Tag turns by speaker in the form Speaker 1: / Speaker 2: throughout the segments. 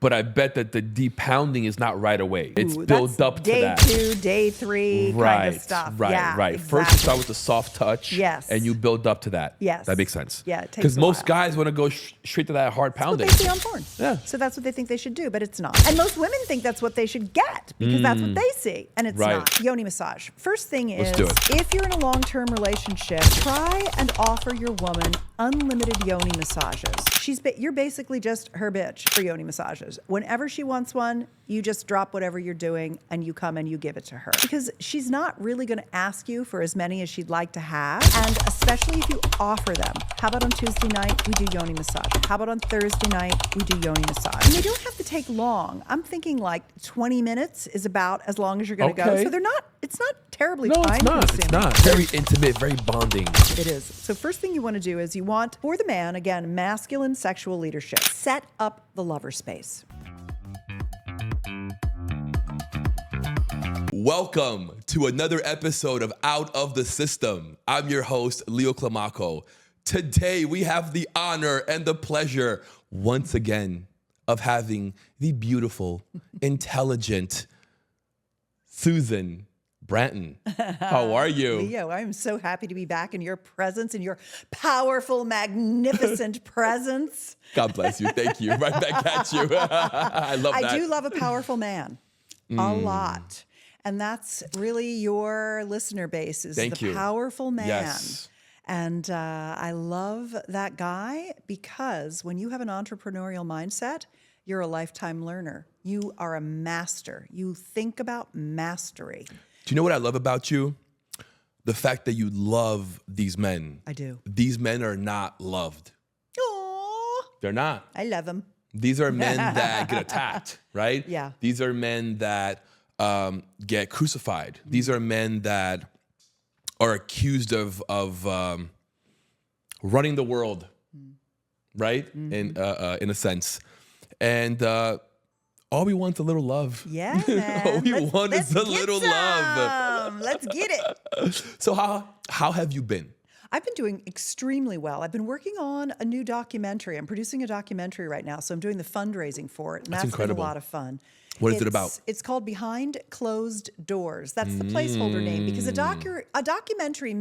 Speaker 1: But I bet that the deep pounding is not right away. It's built up to that.
Speaker 2: Day 2, day 3 kind of stuff.
Speaker 1: Right.
Speaker 2: Exactly.
Speaker 1: First you start with the soft touch.
Speaker 2: Yes.
Speaker 1: And you build up to that.
Speaker 2: Yes.
Speaker 1: That makes sense.
Speaker 2: Yeah, it takes
Speaker 1: because
Speaker 2: a
Speaker 1: most
Speaker 2: while.
Speaker 1: guys want to go straight to that hard pounding.
Speaker 2: That's what they see on porn.
Speaker 1: Yeah.
Speaker 2: So that's what they think they should do, but it's not. And most women think that's what they should get because that's what they see, and it's not. Yoni massage. First thing is,
Speaker 1: Let's do it.
Speaker 2: if you're in a long-term relationship, try and offer your woman unlimited yoni massages. You're basically just her bitch for yoni massages. Whenever she wants one, you just drop whatever you're doing and you come and you give it to her. Because she's not really going to ask you for as many as she'd like to have. And especially if you offer them. How about on Tuesday night, we do yoni massage. How about on Thursday night, we do yoni massage. And they don't have to take long. I'm thinking like 20 minutes is about as long as you're going to go. So it's not terribly time consuming.
Speaker 1: It's not. Very intimate, very bonding.
Speaker 2: It is. So first thing you want to do is you want, for the man, again, masculine sexual leadership. Set up the lover space.
Speaker 1: Welcome to another episode of Out of the System. I'm your host, Leo Climaco. Today, we have the honor and the pleasure, once again, of having the beautiful, intelligent Susan Bratton. How are you?
Speaker 2: Leo, I'm so happy to be back in your presence, in your powerful, magnificent presence.
Speaker 1: God bless you. Thank you. Right back at you. I love that.
Speaker 2: I do love a powerful man. A lot. And that's really your listener base is the powerful man.
Speaker 1: Yes.
Speaker 2: And I love that guy because when you have an entrepreneurial mindset, you're a lifetime learner. You are a master. You think about mastery.
Speaker 1: Do you know what I love about you? The fact that you love these men.
Speaker 2: I do.
Speaker 1: These men are not loved.
Speaker 2: Aww.
Speaker 1: They're not.
Speaker 2: I love them.
Speaker 1: These are men that get attacked, right?
Speaker 2: Yeah.
Speaker 1: These are men that get crucified. These are men that are accused of running the world, right? In a sense. And all we want is a little love.
Speaker 2: Yeah, man.
Speaker 1: All we want is a little love.
Speaker 2: Let's get it.
Speaker 1: So how have you been?
Speaker 2: I've been doing extremely well. I've been working on a new documentary. I'm producing a documentary right now, so I'm doing the fundraising for it, and that's been a lot of fun.
Speaker 1: What is it about?
Speaker 2: It's called Behind Closed Doors. That's the placeholder name because a documentary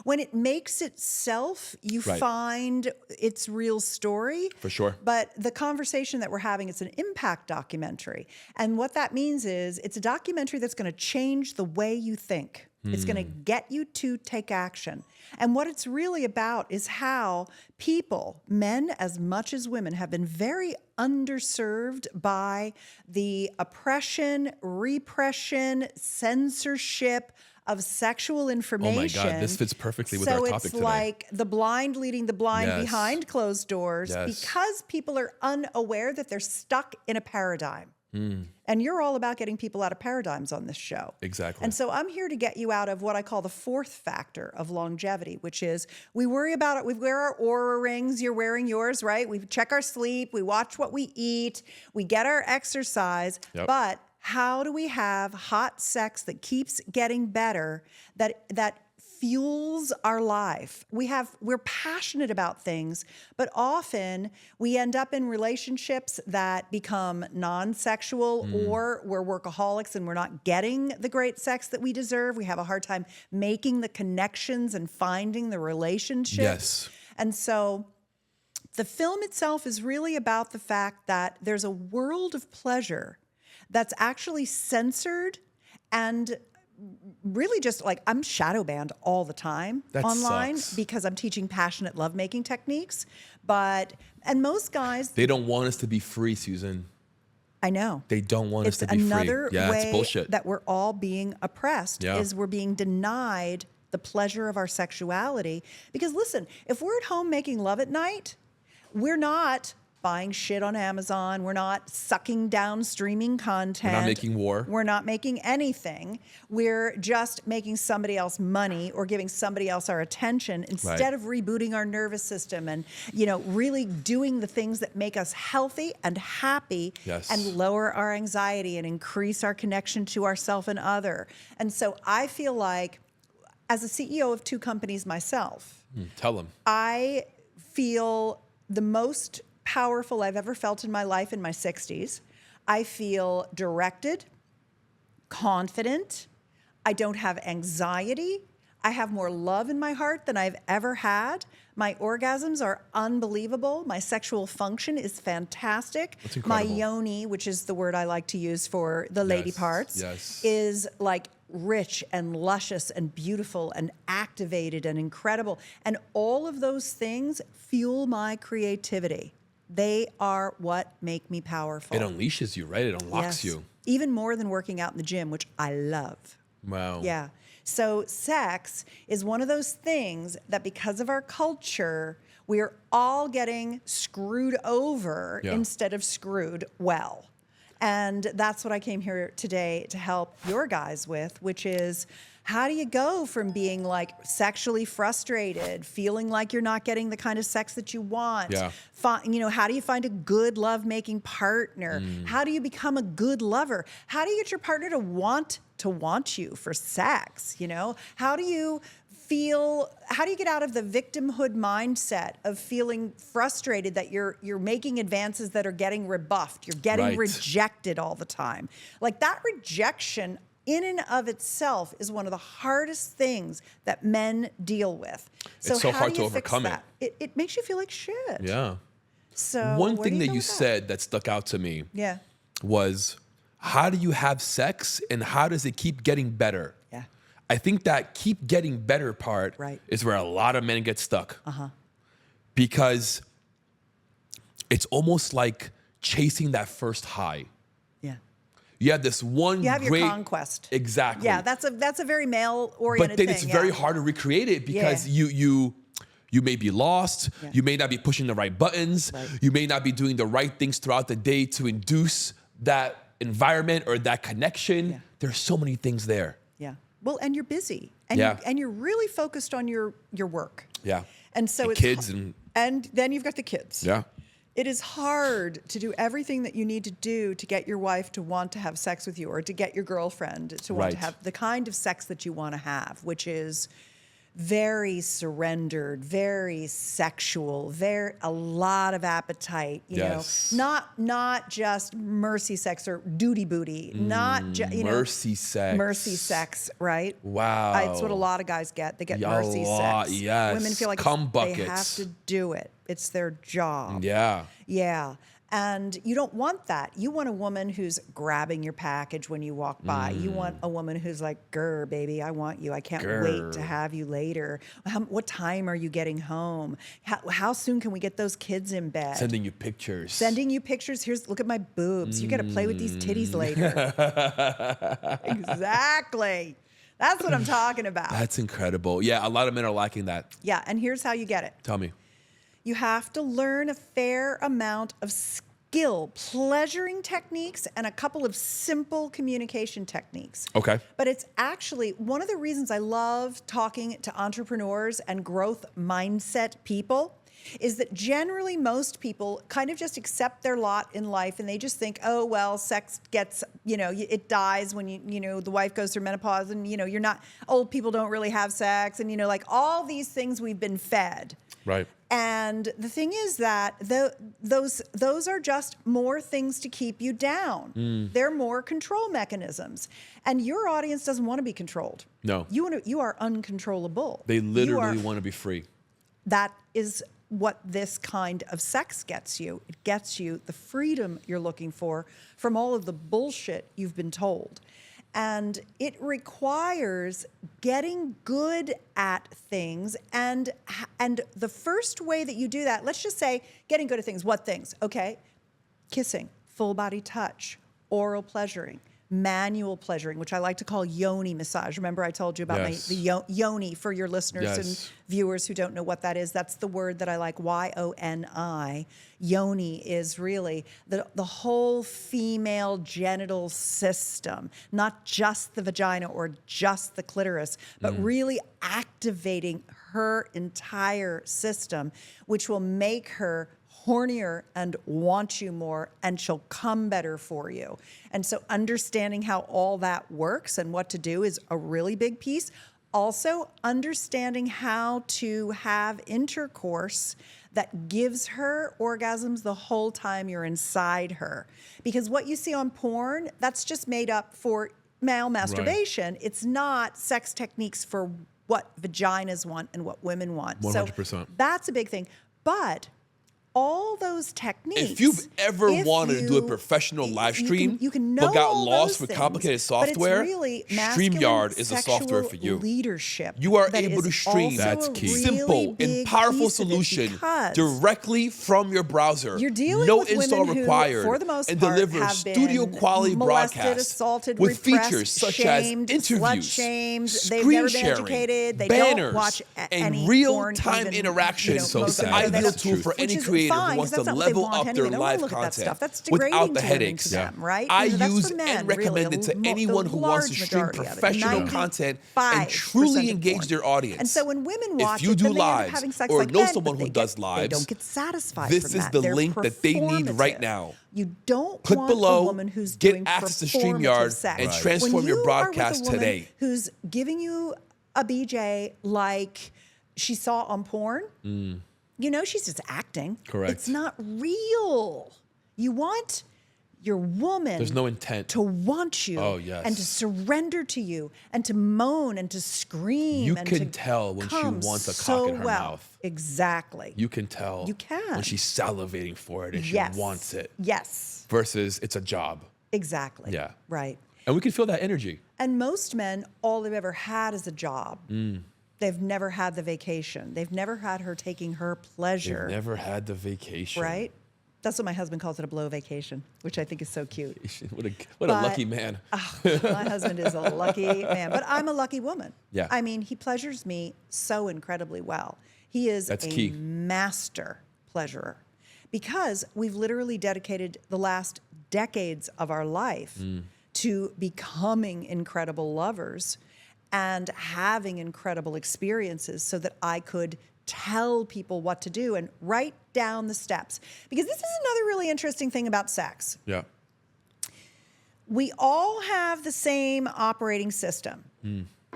Speaker 2: when it makes itself, you find its real story.
Speaker 1: For sure.
Speaker 2: But the conversation that we're having, it's an impact documentary. And what that means is it's a documentary that's going to change the way you think. It's going to get you to take action. And what it's really about is how people, men as much as women, have been very underserved by the oppression, repression, censorship of sexual information.
Speaker 1: Oh my God, this fits perfectly with our topic today.
Speaker 2: So it's like the blind leading the blind behind closed doors because people are unaware that they're stuck in a paradigm. And you're all about getting people out of paradigms on this show.
Speaker 1: Exactly.
Speaker 2: And so I'm here to get you out of what I call the fourth factor of longevity, which is we worry about it. We wear our Oura rings. You're wearing yours, right? We check our sleep. We watch what we eat. We get our exercise. Yep. But how do we have hot sex that keeps getting better, that fuels our life? We're passionate about things, but often we end up in relationships that become non-sexual or we're workaholics and we're not getting the great sex that we deserve. We have a hard time making the connections and finding the relationships.
Speaker 1: Yes.
Speaker 2: And so the film itself is really about the fact that there's a world of pleasure that's actually censored and really just like I'm shadow banned all the time online because I'm teaching passionate lovemaking techniques. And most guys,
Speaker 1: they don't want us to be free, Susan.
Speaker 2: I know.
Speaker 1: They don't want us to be free.
Speaker 2: It's another way
Speaker 1: it's bullshit.
Speaker 2: That we're all being oppressed is we're being denied the pleasure of our sexuality. Because listen, if we're at home making love at night, we're not buying shit on Amazon. We're not sucking down streaming content.
Speaker 1: We're not making war.
Speaker 2: We're not making anything. We're just making somebody else money or giving somebody else our attention instead of rebooting our nervous system and, really doing the things that make us healthy and happy and lower our anxiety and increase our connection to ourself and other. And so I feel like as a CEO of 2 companies myself,
Speaker 1: tell them.
Speaker 2: I feel the most powerful I've ever felt in my life in my 60s. I feel directed, confident. I don't have anxiety. I have more love in my heart than I've ever had. My orgasms are unbelievable. My sexual function is fantastic.
Speaker 1: That's
Speaker 2: My
Speaker 1: incredible.
Speaker 2: yoni, which is the word I like to use for the lady parts,
Speaker 1: yes.
Speaker 2: is like rich and luscious and beautiful and activated and incredible. And all of those things fuel my creativity. They are what make me powerful.
Speaker 1: It unleashes you, right? It unlocks
Speaker 2: Yes.
Speaker 1: you.
Speaker 2: Even more than working out in the gym, which I love.
Speaker 1: Wow.
Speaker 2: Yeah. So sex is one of those things that because of our culture, we're all getting screwed over instead of screwed well. And that's what I came here today to help your guys with, which is how do you go from being like sexually frustrated, feeling like you're not getting the kind of sex that you want?
Speaker 1: Yeah.
Speaker 2: How do you find a good love-making partner? How do you become a good lover? How do you get your partner to want you for sex? How do you get out of the victimhood mindset of feeling frustrated that you're making advances that are getting rebuffed, you're getting rejected all the time? Like that rejection in and of itself is one of the hardest things that men deal with.
Speaker 1: It's so
Speaker 2: how
Speaker 1: hard
Speaker 2: do you
Speaker 1: to
Speaker 2: fix
Speaker 1: overcome
Speaker 2: that? It makes you feel like shit.
Speaker 1: Yeah.
Speaker 2: So
Speaker 1: One
Speaker 2: where do
Speaker 1: thing that
Speaker 2: go
Speaker 1: you
Speaker 2: with that?
Speaker 1: said that stuck out to me
Speaker 2: Yeah.
Speaker 1: was, how do you have sex and how does it keep getting better?
Speaker 2: Yeah.
Speaker 1: I think that keep getting better part
Speaker 2: Right.
Speaker 1: is where a lot of men get stuck.
Speaker 2: Uh-huh.
Speaker 1: Because it's almost like chasing that first high.
Speaker 2: Yeah.
Speaker 1: You have this one
Speaker 2: You have
Speaker 1: great
Speaker 2: your conquest.
Speaker 1: Exactly.
Speaker 2: Yeah, that's a very male-oriented
Speaker 1: But then
Speaker 2: thing.
Speaker 1: it's very hard to recreate it because
Speaker 2: Yeah.
Speaker 1: you may be lost.
Speaker 2: Yeah.
Speaker 1: You may not be pushing the right buttons.
Speaker 2: Right.
Speaker 1: You may not be doing the right things throughout the day to induce that environment or that connection.
Speaker 2: Yeah.
Speaker 1: There's so many things there.
Speaker 2: Yeah. Well, and you're busy. And
Speaker 1: Yeah.
Speaker 2: you're really focused on your work.
Speaker 1: Yeah.
Speaker 2: And so
Speaker 1: And
Speaker 2: it's
Speaker 1: kids
Speaker 2: and then you've got the kids.
Speaker 1: Yeah.
Speaker 2: It is hard to do everything that you need to do to get your wife to want to have sex with you or to get your girlfriend to want to
Speaker 1: Right.
Speaker 2: have the kind of sex that you want to have, which is very surrendered, very sexual, a lot of appetite,
Speaker 1: Yes.
Speaker 2: not just mercy sex or duty booty, not just,
Speaker 1: Mercy sex.
Speaker 2: mercy sex, right?
Speaker 1: Wow.
Speaker 2: It's what a lot of guys get. They get
Speaker 1: Yeah,
Speaker 2: mercy
Speaker 1: a lot,
Speaker 2: sex.
Speaker 1: yes.
Speaker 2: Women feel like
Speaker 1: Cum
Speaker 2: they have
Speaker 1: buckets.
Speaker 2: to do it. It's their job.
Speaker 1: Yeah.
Speaker 2: Yeah. And you don't want that. You want a woman who's grabbing your package when you walk by. You want a woman who's like, grr, baby, I want you. I can't wait to
Speaker 1: Grr.
Speaker 2: have you later. What time are you getting home? How soon can we get those kids in bed?
Speaker 1: Sending you pictures.
Speaker 2: Sending you pictures. Look at my boobs. You got to play with these titties later. Exactly. That's what I'm talking about.
Speaker 1: That's incredible. Yeah, a lot of men are lacking that.
Speaker 2: Yeah. And here's how you get it.
Speaker 1: Tell me.
Speaker 2: You have to learn a fair amount of skill, pleasuring techniques, and a couple of simple communication techniques.
Speaker 1: Okay.
Speaker 2: But it's actually one of the reasons I love talking to entrepreneurs and growth mindset people is that generally most people kind of just accept their lot in life and they just think, oh, well, sex gets, it dies when the wife goes through menopause and, you're not, old people don't really have sex and, like all these things we've been fed.
Speaker 1: Right.
Speaker 2: And the thing is that those are just more things to keep you down. They're more control mechanisms. And your audience doesn't want to be controlled.
Speaker 1: No.
Speaker 2: You are uncontrollable.
Speaker 1: They literally want to be free.
Speaker 2: That is what this kind of sex gets you. It gets you the freedom you're looking for from all of the bullshit you've been told. And it requires getting good at things. And the first way that you do that, let's just say getting good at things. What things? Okay. Kissing, full body touch, oral pleasuring, manual pleasuring, which I like to call yoni massage. Remember I told you about the yoni for your listeners and viewers who don't know what that is. That's the word that I like, Y-O-N-I. Yoni is really the whole female genital system, not just the vagina or just the clitoris, but really activating her entire system, which will make her hornier and want you more, and she'll come better for you. And so understanding how all that works and what to do is a really big piece. Also, understanding how to have intercourse that gives her orgasms the whole time you're inside her. Because what you see on porn, that's just made up for male masturbation. It's not sex techniques for what vaginas want and what women want.
Speaker 3: 100%.
Speaker 2: So that's a big thing. But all those techniques.
Speaker 1: If you've ever wanted to do a professional live stream,
Speaker 2: you can know
Speaker 1: but got
Speaker 2: all
Speaker 1: lost
Speaker 2: those
Speaker 1: with
Speaker 2: things,
Speaker 1: complicated
Speaker 2: but it's
Speaker 1: software,
Speaker 2: really masculine
Speaker 1: StreamYard is a software for you.
Speaker 2: Leadership.
Speaker 1: You are
Speaker 2: that
Speaker 1: able to
Speaker 2: is
Speaker 1: stream
Speaker 2: also a really
Speaker 1: simple and
Speaker 2: big
Speaker 1: powerful
Speaker 2: piece of it
Speaker 1: solution
Speaker 2: because
Speaker 1: directly from your browser.
Speaker 2: you're dealing
Speaker 1: no
Speaker 2: with
Speaker 1: install
Speaker 2: women who,
Speaker 1: required,
Speaker 2: for the most
Speaker 1: and
Speaker 2: part,
Speaker 1: deliver
Speaker 2: have
Speaker 1: studio
Speaker 2: been
Speaker 1: quality
Speaker 2: molested,
Speaker 1: broadcasts
Speaker 2: assaulted,
Speaker 1: with
Speaker 2: repressed,
Speaker 1: features such
Speaker 2: shamed,
Speaker 1: as interviews,
Speaker 2: slut-shamed. They've
Speaker 1: screen
Speaker 2: never been
Speaker 1: sharing,
Speaker 2: educated. They
Speaker 1: banners,
Speaker 2: don't watch any
Speaker 1: and
Speaker 2: porn,
Speaker 1: real-time
Speaker 2: even,
Speaker 1: interaction.
Speaker 2: most of them.
Speaker 1: Ideal tool for
Speaker 2: Which
Speaker 1: any
Speaker 2: is
Speaker 1: creator
Speaker 2: fine,
Speaker 1: who wants
Speaker 2: 'cause
Speaker 1: to
Speaker 2: that's not what they
Speaker 1: level
Speaker 2: want
Speaker 1: up
Speaker 2: anyway.
Speaker 1: their
Speaker 2: They don't wanna
Speaker 1: live
Speaker 2: look at that
Speaker 1: content
Speaker 2: stuff. That's degrading
Speaker 1: without the
Speaker 2: to women,
Speaker 1: headaches.
Speaker 2: to them, right?
Speaker 1: I
Speaker 2: That's
Speaker 1: use
Speaker 2: for men,
Speaker 1: and
Speaker 2: really,
Speaker 1: recommend it to
Speaker 2: the
Speaker 1: anyone who wants to
Speaker 2: large
Speaker 1: stream
Speaker 2: majority of it,
Speaker 1: professional content and
Speaker 2: 95%
Speaker 1: truly
Speaker 2: of
Speaker 1: engage
Speaker 2: porn.
Speaker 1: their audience.
Speaker 2: And so when women watch
Speaker 1: if you
Speaker 2: it,
Speaker 1: do
Speaker 2: then they end up
Speaker 1: lives
Speaker 2: having sex
Speaker 1: or
Speaker 2: like
Speaker 1: know
Speaker 2: men,
Speaker 1: someone
Speaker 2: but
Speaker 1: who
Speaker 2: they
Speaker 1: does
Speaker 2: they
Speaker 1: lives,
Speaker 2: don't get satisfied
Speaker 1: this
Speaker 2: from
Speaker 1: is
Speaker 2: that.
Speaker 1: the
Speaker 2: They're
Speaker 1: link that they need right
Speaker 2: performative.
Speaker 1: now.
Speaker 2: You don't
Speaker 1: Click
Speaker 2: want
Speaker 1: below,
Speaker 2: a woman who's
Speaker 1: get
Speaker 2: doing
Speaker 1: access to
Speaker 2: performative
Speaker 1: StreamYard,
Speaker 2: sex.
Speaker 1: and
Speaker 3: Right.
Speaker 1: transform
Speaker 2: When
Speaker 1: your
Speaker 2: you
Speaker 1: broadcast
Speaker 2: are with a woman
Speaker 1: today.
Speaker 2: who's giving you a BJ like she saw on porn, you know she's just acting.
Speaker 3: Correct.
Speaker 2: It's not real. You want your woman
Speaker 1: There's no intent.
Speaker 2: to want you
Speaker 1: Oh, yes.
Speaker 2: and to surrender to you and to moan and to scream.
Speaker 1: You
Speaker 2: and
Speaker 1: can
Speaker 2: to
Speaker 1: tell when she
Speaker 2: come
Speaker 1: wants a cock
Speaker 2: so
Speaker 1: in her
Speaker 2: well.
Speaker 1: mouth.
Speaker 2: Exactly.
Speaker 1: You can tell
Speaker 2: You can.
Speaker 1: when she's salivating for it and she
Speaker 2: yes.
Speaker 1: wants it
Speaker 2: Yes.
Speaker 1: versus it's a job.
Speaker 2: Exactly.
Speaker 1: Yeah.
Speaker 2: Right.
Speaker 1: And we can feel that energy.
Speaker 2: And most men, all they've ever had is a job.
Speaker 1: Mm.
Speaker 2: They've never had the vacation. They've never had her taking her pleasure.
Speaker 1: They've never had the vacation.
Speaker 2: Right? That's what my husband calls it, a blow vacation, which I think is so cute.
Speaker 1: What a
Speaker 2: But-
Speaker 1: lucky man.
Speaker 2: My husband is a lucky man, but I'm a lucky woman.
Speaker 1: Yeah.
Speaker 2: I mean, he pleasures me so incredibly well. He is
Speaker 1: That's
Speaker 2: a
Speaker 1: key.
Speaker 2: master pleasurer because we've literally dedicated the last decades of our life to becoming incredible lovers and having incredible experiences so that I could tell people what to do and write down the steps. Because this is another really interesting thing about sex.
Speaker 1: Yeah.
Speaker 2: We all have the same operating system.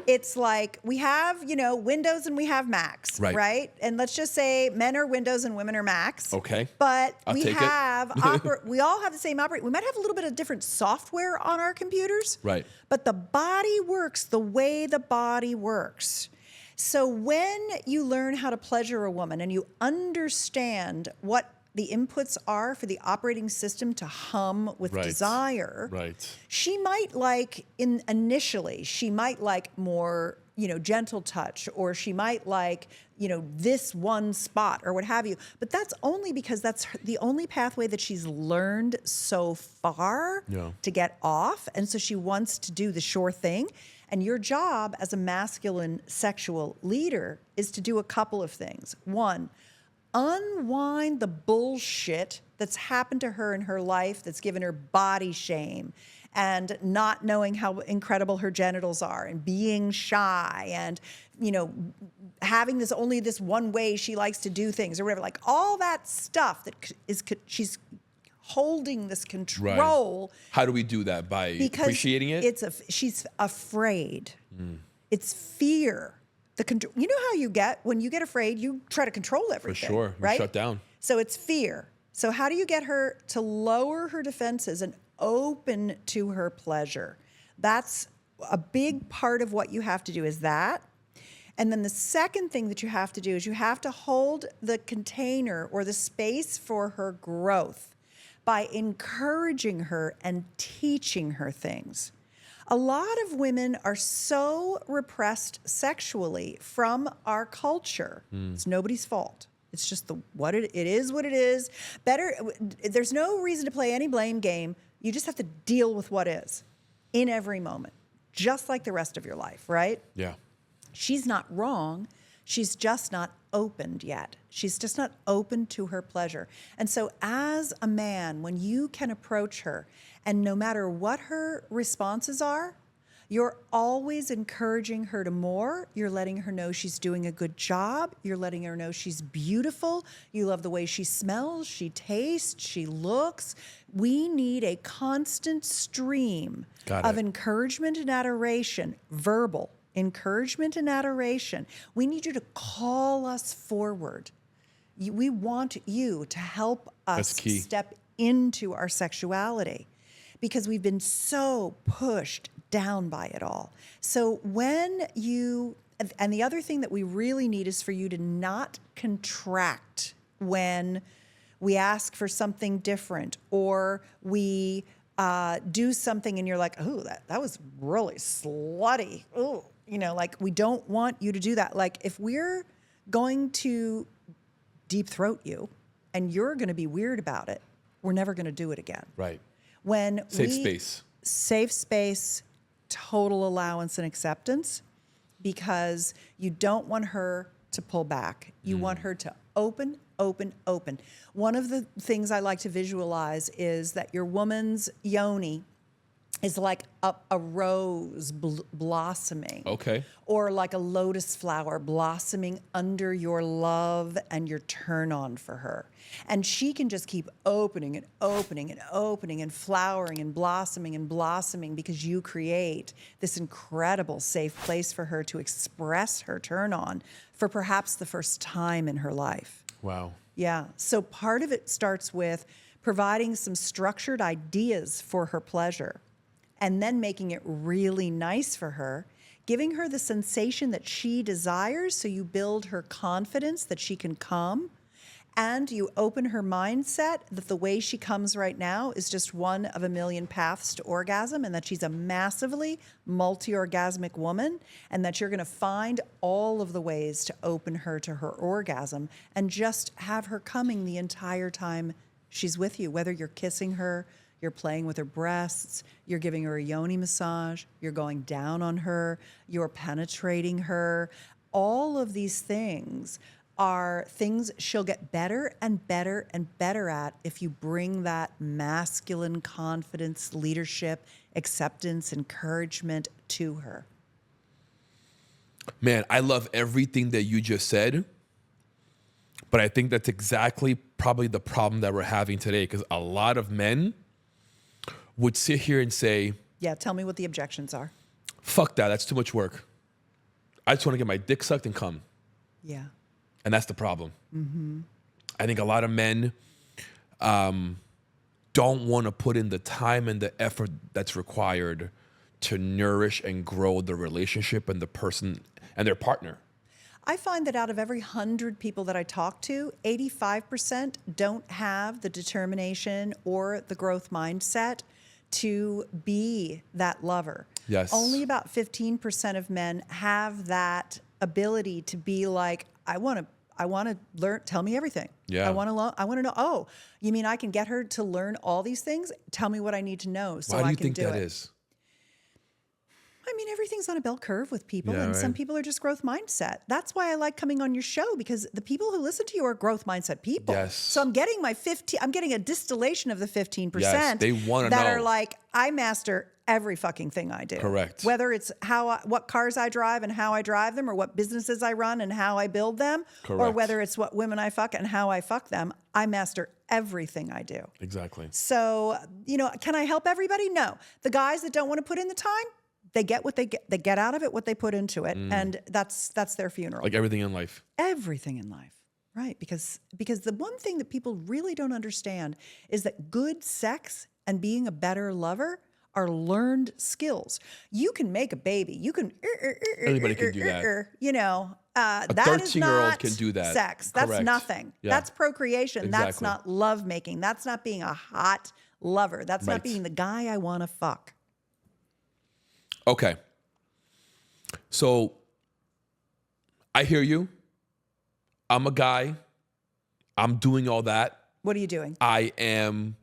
Speaker 2: It's like we have, Windows and we have Macs,
Speaker 1: Right.
Speaker 2: right? And let's just say men are Windows and women are Macs.
Speaker 1: Okay.
Speaker 2: But
Speaker 1: I'll
Speaker 2: we
Speaker 1: take it.
Speaker 2: have, we all have the same operating. We might have a little bit of different software on our computers.
Speaker 1: Right.
Speaker 2: But the body works the way the body works. So when you learn how to pleasure a woman and you understand what the inputs are for the operating system to hum with
Speaker 1: Right.
Speaker 2: desire,
Speaker 1: Right.
Speaker 2: she might like initially, she might like more, gentle touch, or she might like, this one spot or what have you. But that's only because that's the only pathway that she's learned so far
Speaker 1: Yeah.
Speaker 2: to get off. And so she wants to do the sure thing. And your job as a masculine sexual leader is to do a couple of things. One, unwind the bullshit that's happened to her in her life that's given her body shame and not knowing how incredible her genitals are and being shy and, having only this one way she likes to do things or whatever. Like all that stuff that she's holding this control.
Speaker 1: How do we do that? By
Speaker 2: Because
Speaker 1: appreciating it?
Speaker 2: she's afraid. It's fear. You know how you get when you get afraid, you try to control everything.
Speaker 1: sure. You
Speaker 2: right?
Speaker 1: shut down.
Speaker 2: So it's fear. So how do you get her to lower her defenses and open to her pleasure? That's a big part of what you have to do is that. And then the second thing that you have to do is you have to hold the container or the space for her growth by encouraging her and teaching her things. A lot of women are so repressed sexually from our culture. It's nobody's fault. It's just what it is. What it is. There's no reason to play any blame game. You just have to deal with what is in every moment, just like the rest of your life, right?
Speaker 1: Yeah.
Speaker 2: She's not wrong. She's just not opened yet. She's just not open to her pleasure. And so as a man, when you can approach her, and no matter what her responses are, you're always encouraging her to more. You're letting her know she's doing a good job. You're letting her know she's beautiful. You love the way she smells, she tastes, she looks. We need a constant stream of encouragement and adoration, verbal encouragement and adoration. We need you to call us forward. We want you to help us
Speaker 1: That's key.
Speaker 2: step into our sexuality because we've been so pushed down by it all. So and the other thing that we really need is for you to not contract when we ask for something different or we do something and you're like, oh, that was really slutty. Oh, like we don't want you to do that. Like if we're going to deep throat you and you're going to be weird about it, we're never going to do it again.
Speaker 1: Right.
Speaker 2: Safe space, total allowance and acceptance, because you don't want her to pull back. You want her to open. One of the things I like to visualize is that your woman's yoni is like a rose blossoming.
Speaker 1: Okay.
Speaker 2: Or like a lotus flower blossoming under your love and your turn on for her. And she can just keep opening and flowering and blossoming because you create this incredible safe place for her to express her turn on for perhaps the first time in her life.
Speaker 1: Wow.
Speaker 2: Yeah. So part of it starts with providing some structured ideas for her pleasure and then making it really nice for her, giving her the sensation that she desires so you build her confidence that she can come, and you open her mindset that the way she comes right now is just one of a million paths to orgasm and that she's a massively multi-orgasmic woman and that you're going to find all of the ways to open her to her orgasm and just have her coming the entire time she's with you, whether you're kissing her, you're playing with her breasts, you're giving her a yoni massage, you're going down on her, you're penetrating her. All of these things are things she'll get better and better at if you bring that masculine confidence, leadership, acceptance, encouragement to her.
Speaker 1: Man, I love everything that you just said, but I think that's exactly probably the problem that we're having today, because a lot of men would sit here and say,
Speaker 2: yeah, tell me what the objections are.
Speaker 1: Fuck that, that's too much work. I just want to get my dick sucked and come.
Speaker 2: Yeah.
Speaker 1: And that's the problem. Mm-hmm. I think a lot of men don't want to put in the time and the effort that's required to nourish and grow the relationship and the person and their partner.
Speaker 2: I find that out of every 100 people that I talk to, 85% don't have the determination or the growth mindset to be that lover.
Speaker 1: Yes.
Speaker 2: Only about 15% of men have that ability to be like, I want to learn, tell me everything.
Speaker 1: Yeah.
Speaker 2: I want to know, oh, you mean I can get her to learn all these things? Tell me what I need to know so I can do it.
Speaker 1: Why do you think that is?
Speaker 2: I mean, everything's on a bell curve with people,
Speaker 1: Yeah,
Speaker 2: and
Speaker 1: right.
Speaker 2: some people are just growth mindset. That's why I like coming on your show, because the people who listen to you are growth mindset people.
Speaker 1: Yes.
Speaker 2: So I'm getting I'm getting a distillation of the 15%
Speaker 1: Yes, they wanna
Speaker 2: that
Speaker 1: know.
Speaker 2: are like, I master every fucking thing I do.
Speaker 1: Correct.
Speaker 2: Whether it's what cars I drive and how I drive them, or what businesses I run and how I build them, or
Speaker 1: Correct.
Speaker 2: whether it's what women I fuck and how I fuck them, I master everything I do.
Speaker 1: Exactly.
Speaker 2: So, can I help everybody? No. The guys that don't want to put in the time, they get what they get out of it, what they put into it, and that's their funeral.
Speaker 1: Like everything in life.
Speaker 2: Everything in life, right? Because the one thing that people really don't understand is that good sex and being a better lover are learned skills. You can make a baby. You can
Speaker 1: Anybody can do that.
Speaker 2: A
Speaker 1: A
Speaker 2: that is
Speaker 1: 13-year-old
Speaker 2: not
Speaker 1: can do that.
Speaker 2: sex. That's
Speaker 1: Correct.
Speaker 2: nothing.
Speaker 1: Yeah.
Speaker 2: That's procreation. That's
Speaker 1: Exactly.
Speaker 2: not love making. That's not being a hot lover. That's
Speaker 1: Right.
Speaker 2: not being the guy I want to fuck.
Speaker 1: Okay. So I hear you. I'm a guy. I'm doing all that.
Speaker 2: What are you doing?
Speaker 1: I am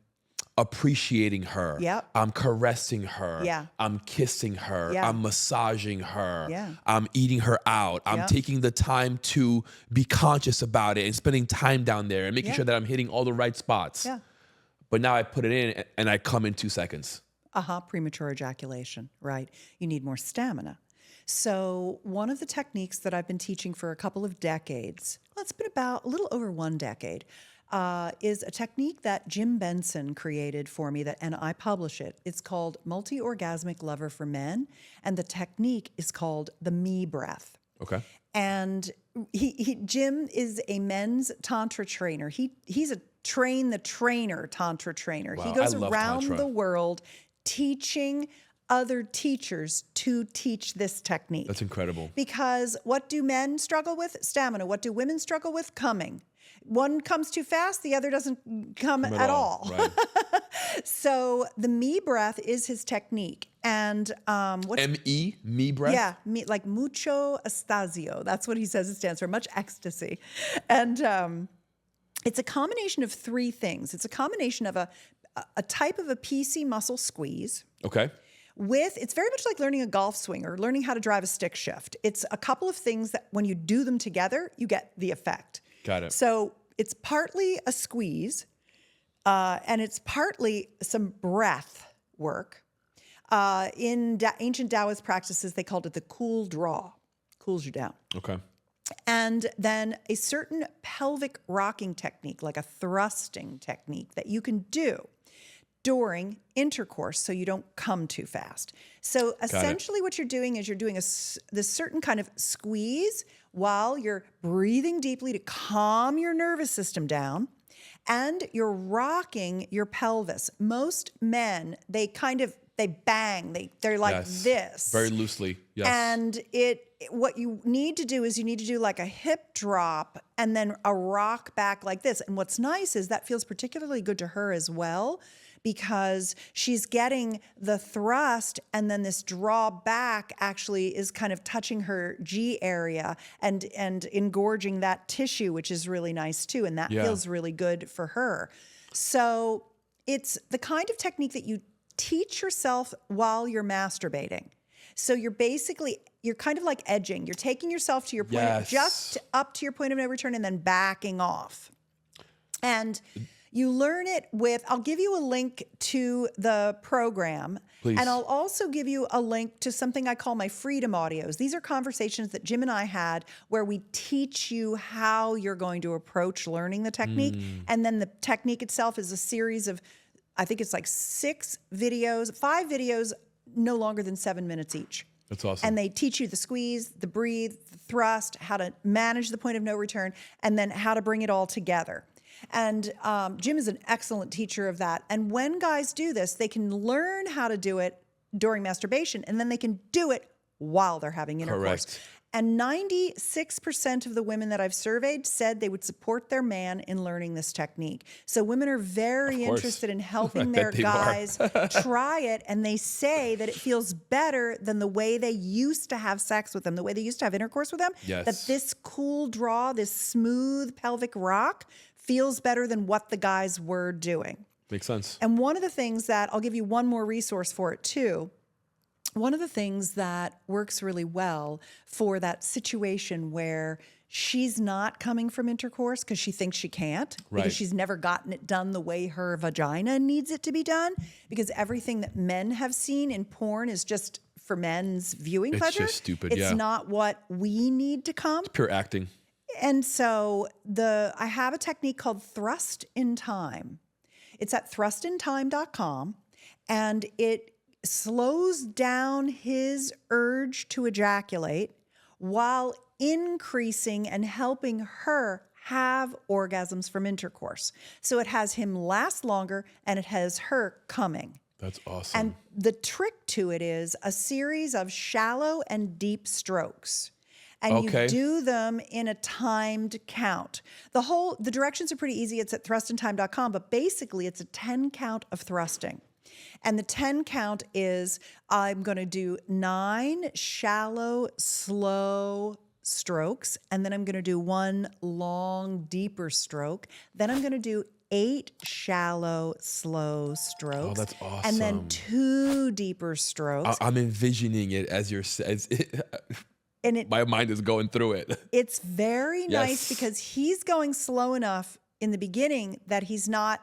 Speaker 1: appreciating her.
Speaker 2: Yep.
Speaker 1: I'm caressing her.
Speaker 2: Yeah.
Speaker 1: I'm kissing her.
Speaker 2: Yeah.
Speaker 1: I'm massaging her.
Speaker 2: Yeah.
Speaker 1: I'm eating her out. I'm
Speaker 2: Yep.
Speaker 1: taking the time to be conscious about it and spending time down there and making
Speaker 2: Yeah.
Speaker 1: sure that I'm hitting all the right spots.
Speaker 2: Yeah.
Speaker 1: But now I put it in and I come in 2 seconds.
Speaker 2: Premature ejaculation, right? You need more stamina. So one of the techniques that I've been teaching for a couple of decades, well, it's been about a little over 1 decade, is a technique that Jim Benson created for me, and I publish it. It's called Multi-Orgasmic Lover for Men, and the technique is called the me breath.
Speaker 1: Okay.
Speaker 2: And Jim is a men's tantra trainer. He's a train the trainer tantra trainer.
Speaker 1: Wow,
Speaker 2: He goes
Speaker 1: I love
Speaker 2: around
Speaker 1: tantra.
Speaker 2: the world teaching other teachers to teach this technique.
Speaker 1: That's incredible.
Speaker 2: Because what do men struggle with? Stamina. What do women struggle with? Coming. One comes too fast, the other doesn't come at all.
Speaker 1: Right.
Speaker 2: So the me breath is his technique. And
Speaker 1: M-E, me breath?
Speaker 2: yeah, like mucho estasio. That's what he says it stands for, much ecstasy. And it's a combination of three things. It's a combination of a type of a PC muscle squeeze.
Speaker 1: Okay.
Speaker 2: It's very much like learning a golf swing or learning how to drive a stick shift. It's a couple of things that when you do them together, you get the effect.
Speaker 1: Got it.
Speaker 2: So it's partly a squeeze, and it's partly some breath work. In ancient Taoist practices, they called it the cool draw. Cools you down.
Speaker 1: Okay.
Speaker 2: And then a certain pelvic rocking technique, like a thrusting technique that you can do during intercourse so you don't come too fast. So essentially what you're doing is you're doing this certain kind of squeeze while you're breathing deeply to calm your nervous system down, and you're rocking your pelvis. Most men, they bang, they're like
Speaker 1: Yes.
Speaker 2: this.
Speaker 1: Very loosely. Yes.
Speaker 2: And what you need to do is you need to do like a hip drop and then a rock back like this. And what's nice is that feels particularly good to her as well, because she's getting the thrust, and then this draw back actually is kind of touching her G area and engorging that tissue, which is really nice too. And that feels really good for her. So it's the kind of technique that you teach yourself while you're masturbating. So you're kind of like edging. You're taking yourself to your point, just up to your point of no return, and then backing off. And you learn it I'll give you a link to the program.
Speaker 1: Please.
Speaker 2: And I'll also give you a link to something I call my freedom audios. These are conversations that Jim and I had where we teach you how you're going to approach learning the technique. And then the technique itself is a series of, I think it's like 5 videos, no longer than 7 minutes each.
Speaker 1: That's awesome.
Speaker 2: And they teach you the squeeze, the breathe, the thrust, how to manage the point of no return, and then how to bring it all together. And Jim is an excellent teacher of that. And when guys do this, they can learn how to do it during masturbation, and then they can do it while they're having intercourse.
Speaker 1: Correct.
Speaker 2: And 96% of the women that I've surveyed said they would support their man in learning this technique. So women are very interested in helping their guys try it, and they say that it feels better than the way they used to have sex with them, the way they used to have intercourse with them.
Speaker 1: Yes.
Speaker 2: That this cool draw, this smooth pelvic rock feels better than what the guys were doing.
Speaker 1: Makes sense.
Speaker 2: And one of the things that, I'll give you one more resource for it too. One of the things that works really well for that situation where she's not coming from intercourse because she thinks she can't, because she's never gotten it done the way her vagina needs it to be done, because everything that men have seen in porn is just for men's viewing pleasure.
Speaker 1: It's just stupid,
Speaker 2: It's not what we need to come.
Speaker 1: It's pure acting.
Speaker 2: And so I have a technique called Thrust in Time. It's at thrustintime.com, and it slows down his urge to ejaculate while increasing and helping her have orgasms from intercourse. So it has him last longer, and it has her coming.
Speaker 1: That's awesome.
Speaker 2: And the trick to it is a series of shallow and deep strokes. And you do them in a timed count. The directions are pretty easy. It's at thrustintime.com, but basically it's a 10 count of thrusting. And the 10 count is, I'm going to do 9 shallow, slow strokes, and then I'm going to do 1 long, deeper stroke. Then I'm going to do 8 shallow, slow strokes.
Speaker 1: Oh, that's awesome.
Speaker 2: And then 2 deeper strokes.
Speaker 1: I'm envisioning it as
Speaker 2: And
Speaker 1: my mind is going through it.
Speaker 2: It's very nice because he's going slow enough in the beginning that he's not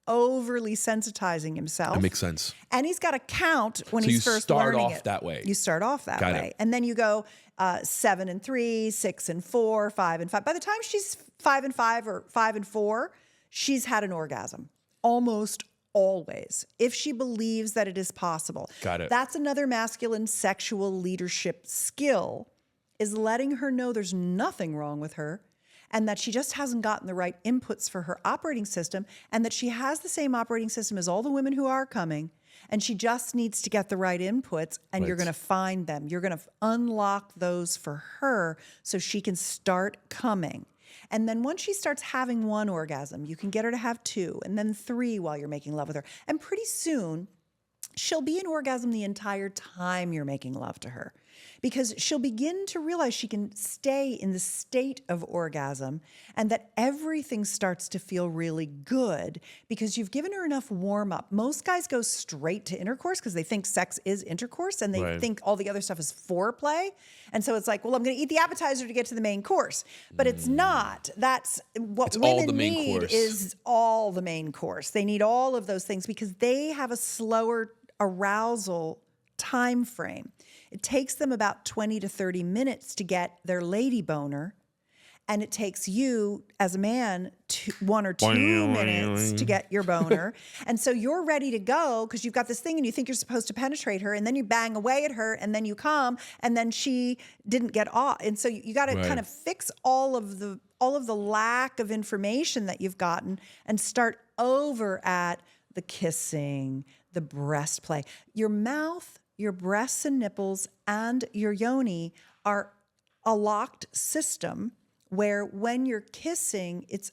Speaker 2: overly sensitizing himself.
Speaker 1: That makes sense.
Speaker 2: And he's got a count when he's first learning it.
Speaker 1: You start off that way.
Speaker 2: You start off that way. And then you go 7 and 3, 6 and 4, 5 and 5. By the time she's 5 and 5 or 5 and 4, she's had an orgasm. Almost always, if she believes that it is possible.
Speaker 1: Got it.
Speaker 2: That's another masculine sexual leadership skill, is letting her know there's nothing wrong with her and that she just hasn't gotten the right inputs for her operating system and that she has the same operating system as all the women who are coming. And she just needs to get the right inputs, and you're going to find them. You're going to unlock those for her so she can start coming. And then once she starts having one orgasm, you can get her to have two and then three while you're making love with her. And pretty soon, she'll be in orgasm the entire time you're making love to her, because she'll begin to realize she can stay in the state of orgasm and that everything starts to feel really good because you've given her enough warm up. Most guys go straight to intercourse because they think sex is intercourse and they think all the other stuff is foreplay. And so it's like, well, I'm going to eat the appetizer to get to the main course. But it's not. That's what women need is all the main course. They need all of those things because they have a slower arousal time frame. It takes them about 20 to 30 minutes to get their lady boner. And it takes you as a man 1 or 2 minutes to get your boner. And so you're ready to go because you've got this thing and you think you're supposed to penetrate her and then you bang away at her and then you come and then she didn't get off. And so you got to kind of fix all of the lack of information that you've gotten and start over at the kissing, the breast play. Your mouth, your breasts and nipples, and your yoni are a locked system where when you're kissing, it's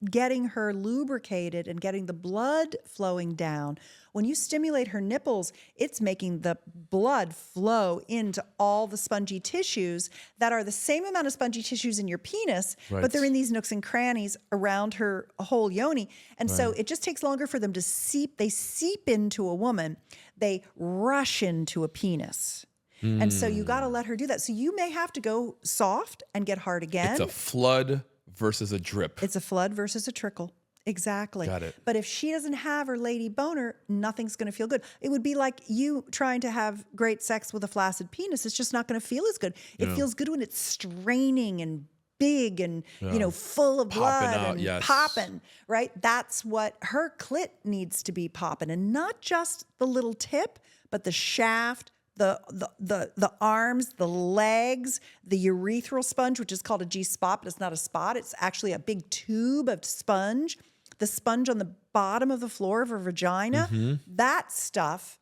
Speaker 2: getting her lubricated and getting the blood flowing down. When you stimulate her nipples, it's making the blood flow into all the spongy tissues that are the same amount of spongy tissues in your penis, but they're in these nooks and crannies around her whole yoni. And so it just takes longer for them to seep. They seep into a woman. They rush into a penis. And so you got to let her do that. So you may have to go soft and get hard again.
Speaker 1: It's a flood versus a drip.
Speaker 2: It's a flood versus a trickle. Exactly.
Speaker 1: Got it.
Speaker 2: But if she doesn't have her lady boner, nothing's going to feel good. It would be like you trying to have great sex with a flaccid penis. It's just not going to feel as good. It feels good when it's straining and big and, full of blood and popping, right? That's what her clit needs to be popping. And not just the little tip, but the shaft, the arms, the legs, the urethral sponge, which is called a G-spot, but it's not a spot. It's actually a big tube of sponge. The sponge on the bottom of the floor of her vagina, that stuff,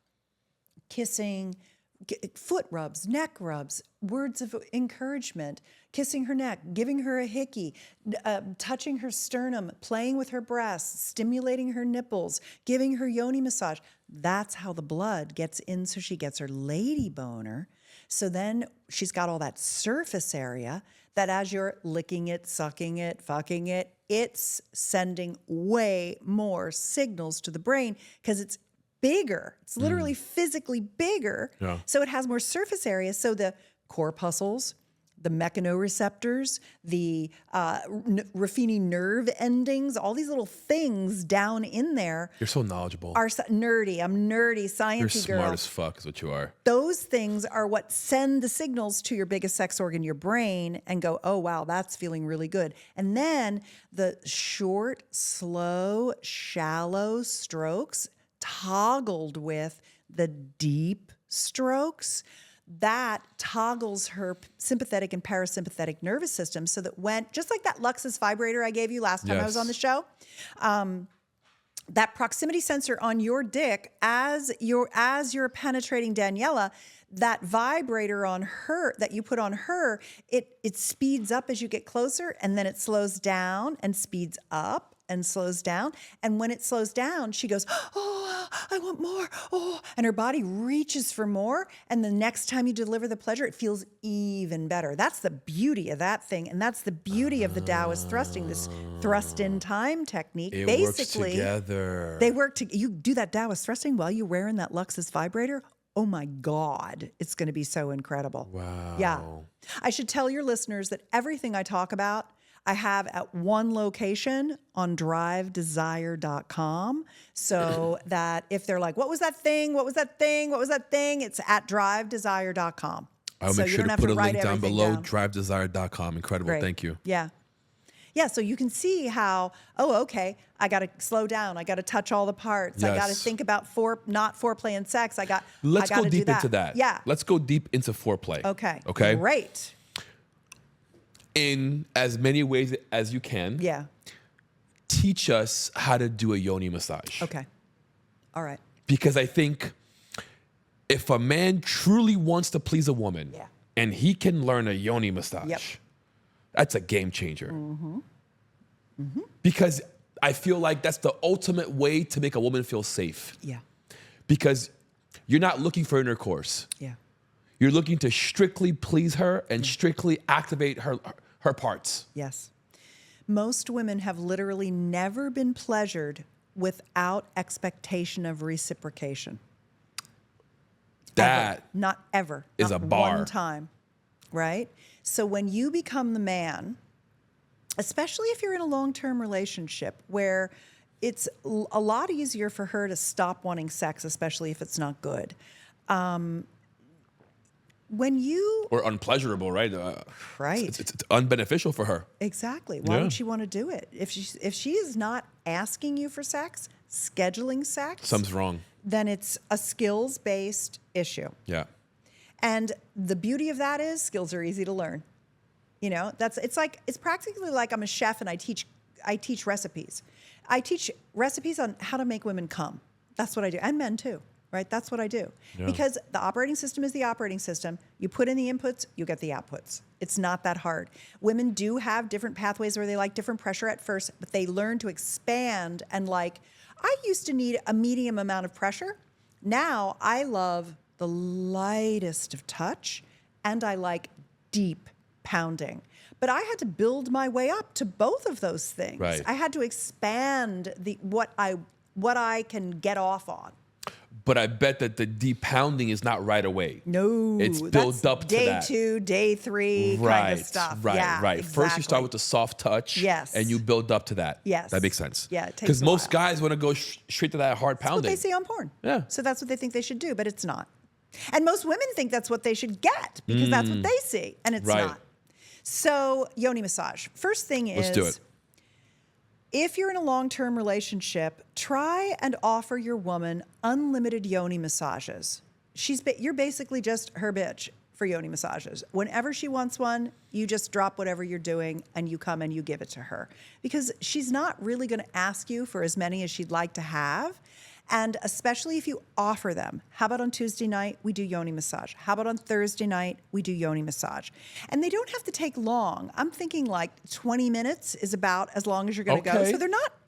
Speaker 2: kissing, foot rubs, neck rubs, words of encouragement, kissing her neck, giving her a hickey, touching her sternum, playing with her breasts, stimulating her nipples, giving her yoni massage. That's how the blood gets in so she gets her lady boner. So then she's got all that surface area that as you're licking it, sucking it, fucking it, it's sending way more signals to the brain because it's bigger. It's literally physically bigger. Yeah. So it has more surface area. So the corpuscles, the mechanoreceptors, the Ruffini nerve endings, all these little things down in there.
Speaker 1: You're so knowledgeable.
Speaker 2: Are nerdy. I'm nerdy, sciencey girl.
Speaker 1: You're smart as fuck is what you are.
Speaker 2: Those things are what send the signals to your biggest sex organ, your brain, and go, oh, wow, that's feeling really good. And then the short, slow, shallow strokes toggled with the deep strokes, that toggles her sympathetic and parasympathetic nervous system so that when, just like that Luxus vibrator I gave you last time I was on the show, that proximity sensor on your dick as you're penetrating Daniela, that vibrator on her that you put on her, it speeds up as you get closer and then it slows down and speeds up and slows down. And when it slows down, she goes, oh, I want more. Oh, and her body reaches for more. And the next time you deliver the pleasure, it feels even better. That's the beauty of that thing. And that's the beauty of the Taoist thrusting, this thrust in time technique.
Speaker 1: It
Speaker 2: basically,
Speaker 1: works together.
Speaker 2: They work you do that Taoist thrusting while you're wearing that Luxus vibrator. Oh my God, it's going to be so incredible.
Speaker 1: Wow.
Speaker 2: Yeah. I should tell your listeners that everything I talk about, I have at one location on drivedesire.com. So that if they're like, what was that thing? What was that thing? What was that thing? It's at drivedesire.com.
Speaker 1: I'll make sure to put a link down below, drivedesire.com. Incredible.
Speaker 2: Great.
Speaker 1: Thank you.
Speaker 2: Yeah. Yeah, so you can see how, oh, okay, I got to slow down. I got to touch all the parts.
Speaker 1: Yes.
Speaker 2: I got to think about not foreplay and sex.
Speaker 1: Let's go deep
Speaker 2: do that.
Speaker 1: into that.
Speaker 2: Yeah.
Speaker 1: Let's go deep into foreplay.
Speaker 2: Okay.
Speaker 1: Okay.
Speaker 2: Great.
Speaker 1: in as many ways as you can,
Speaker 2: Yeah.
Speaker 1: teach us how to do a yoni massage.
Speaker 2: Okay. All right.
Speaker 1: Because I think if a man truly wants to please a woman
Speaker 2: Yeah.
Speaker 1: and he can learn a yoni massage,
Speaker 2: Yep.
Speaker 1: that's a game changer. Because I feel like that's the ultimate way to make a woman feel safe.
Speaker 2: Yeah.
Speaker 1: Because you're not looking for intercourse.
Speaker 2: Yeah.
Speaker 1: You're looking to strictly please her and strictly activate her parts.
Speaker 2: Yes. Most women have literally never been pleasured without expectation of reciprocation.
Speaker 1: That
Speaker 2: Ever. Not ever.
Speaker 1: is
Speaker 2: Not
Speaker 1: a bar.
Speaker 2: one time. Right? So when you become the man, especially if you're in a long-term relationship where it's a lot easier for her to stop wanting sex, especially if it's not good. When you...
Speaker 1: Or unpleasurable, right?
Speaker 2: Right.
Speaker 1: It's unbeneficial for her.
Speaker 2: Exactly. Why
Speaker 1: Yeah.
Speaker 2: would she want to do it? If she is not asking you for sex, scheduling sex,
Speaker 1: Something's wrong.
Speaker 2: then it's a skills-based issue.
Speaker 1: Yeah.
Speaker 2: And the beauty of that is skills are easy to learn. You know, it's practically like I'm a chef and I teach recipes. I teach recipes on how to make women come. That's what I do. And men too, right? That's what I do.
Speaker 1: Yeah.
Speaker 2: Because the operating system is the operating system. You put in the inputs, you get the outputs. It's not that hard. Women do have different pathways where they like different pressure at first, but they learn to expand and like, I used to need a medium amount of pressure. Now I love the lightest of touch and I like deep pounding. But I had to build my way up to both of those things.
Speaker 1: Right.
Speaker 2: I had to expand what I can get off on.
Speaker 1: But I bet that the deep pounding is not right away.
Speaker 2: No,
Speaker 1: It's built
Speaker 2: that's
Speaker 1: up to
Speaker 2: day
Speaker 1: that.
Speaker 2: 2, day 3 kind of stuff.
Speaker 1: Right,
Speaker 2: Yeah,
Speaker 1: right. First you start
Speaker 2: exactly.
Speaker 1: with the soft touch.
Speaker 2: Yes.
Speaker 1: And you build up to that.
Speaker 2: Yes.
Speaker 1: That makes sense.
Speaker 2: Yeah, it takes
Speaker 1: Because
Speaker 2: a
Speaker 1: most
Speaker 2: while.
Speaker 1: guys want to go straight to that hard
Speaker 2: That's what
Speaker 1: pounding.
Speaker 2: they see on porn.
Speaker 1: Yeah.
Speaker 2: So that's what they think they should do, but it's not. And most women think that's what they should get because that's what they see, and it's
Speaker 1: Right.
Speaker 2: not. So yoni massage. First thing is,
Speaker 1: Let's do it.
Speaker 2: if you're in a long-term relationship, try and offer your woman unlimited yoni massages. You're basically just her bitch for yoni massages. Whenever she wants one, you just drop whatever you're doing and you come and you give it to her. Because she's not really going to ask you for as many as she'd like to have. And especially if you offer them. How about on Tuesday night, we do yoni massage? How about on Thursday night, we do yoni massage? And they don't have to take long. I'm thinking like 20 minutes is about as long as you're going to go.
Speaker 1: Okay.
Speaker 2: So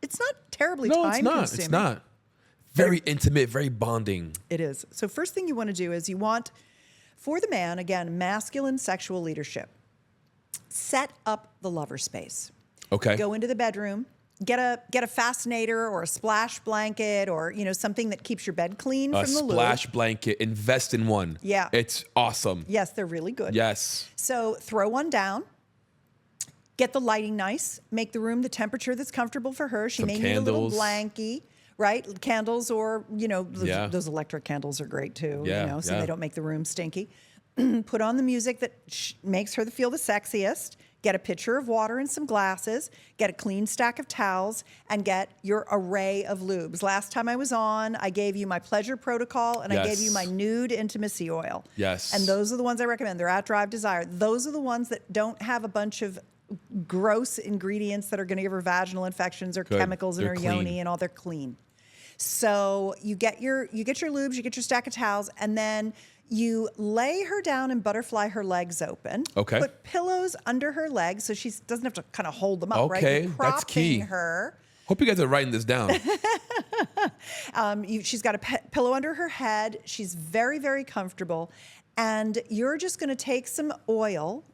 Speaker 2: it's not terribly
Speaker 1: No,
Speaker 2: time
Speaker 1: it's not.
Speaker 2: consuming.
Speaker 1: It's not. Very intimate, very bonding.
Speaker 2: It is. So first thing you want to do is you want, for the man, again, masculine sexual leadership, set up the lover space.
Speaker 1: Okay.
Speaker 2: Go into the bedroom, get a fascinator or a splash blanket or, something that keeps your bed clean
Speaker 1: A
Speaker 2: from the lube.
Speaker 1: splash blanket. Invest in one.
Speaker 2: Yeah.
Speaker 1: It's awesome.
Speaker 2: Yes, they're really good.
Speaker 1: Yes.
Speaker 2: So throw one down. Get the lighting nice. Make the room the temperature that's comfortable for her. She
Speaker 1: Some
Speaker 2: may need a little
Speaker 1: candles.
Speaker 2: blankie, right? Candles or,
Speaker 1: Yeah.
Speaker 2: those electric candles are great too,
Speaker 1: Yeah,
Speaker 2: so
Speaker 1: yeah.
Speaker 2: they don't make the room stinky. Put on the music that makes her feel the sexiest. Get a pitcher of water and some glasses. Get a clean stack of towels and get your array of lubes. Last time I was on, I gave you my pleasure protocol and I gave you
Speaker 1: Yes.
Speaker 2: my nude intimacy oil.
Speaker 1: Yes.
Speaker 2: And those are the ones I recommend. They're at Drive Desire. Those are the ones that don't have a bunch of gross ingredients that are going to give her vaginal infections or
Speaker 1: Good.
Speaker 2: chemicals in
Speaker 1: They're
Speaker 2: her
Speaker 1: clean.
Speaker 2: yoni and all. They're clean. So you get your lubes, you get your stack of towels, and then you lay her down and butterfly her legs open.
Speaker 1: Okay.
Speaker 2: Put pillows under her legs so she doesn't have to kind of hold them up, right?
Speaker 1: Okay,
Speaker 2: You're
Speaker 1: that's key.
Speaker 2: propping her.
Speaker 1: Hope you guys are writing this down.
Speaker 2: She's got a pillow under her head. She's very, very comfortable. And you're just going to take some oil.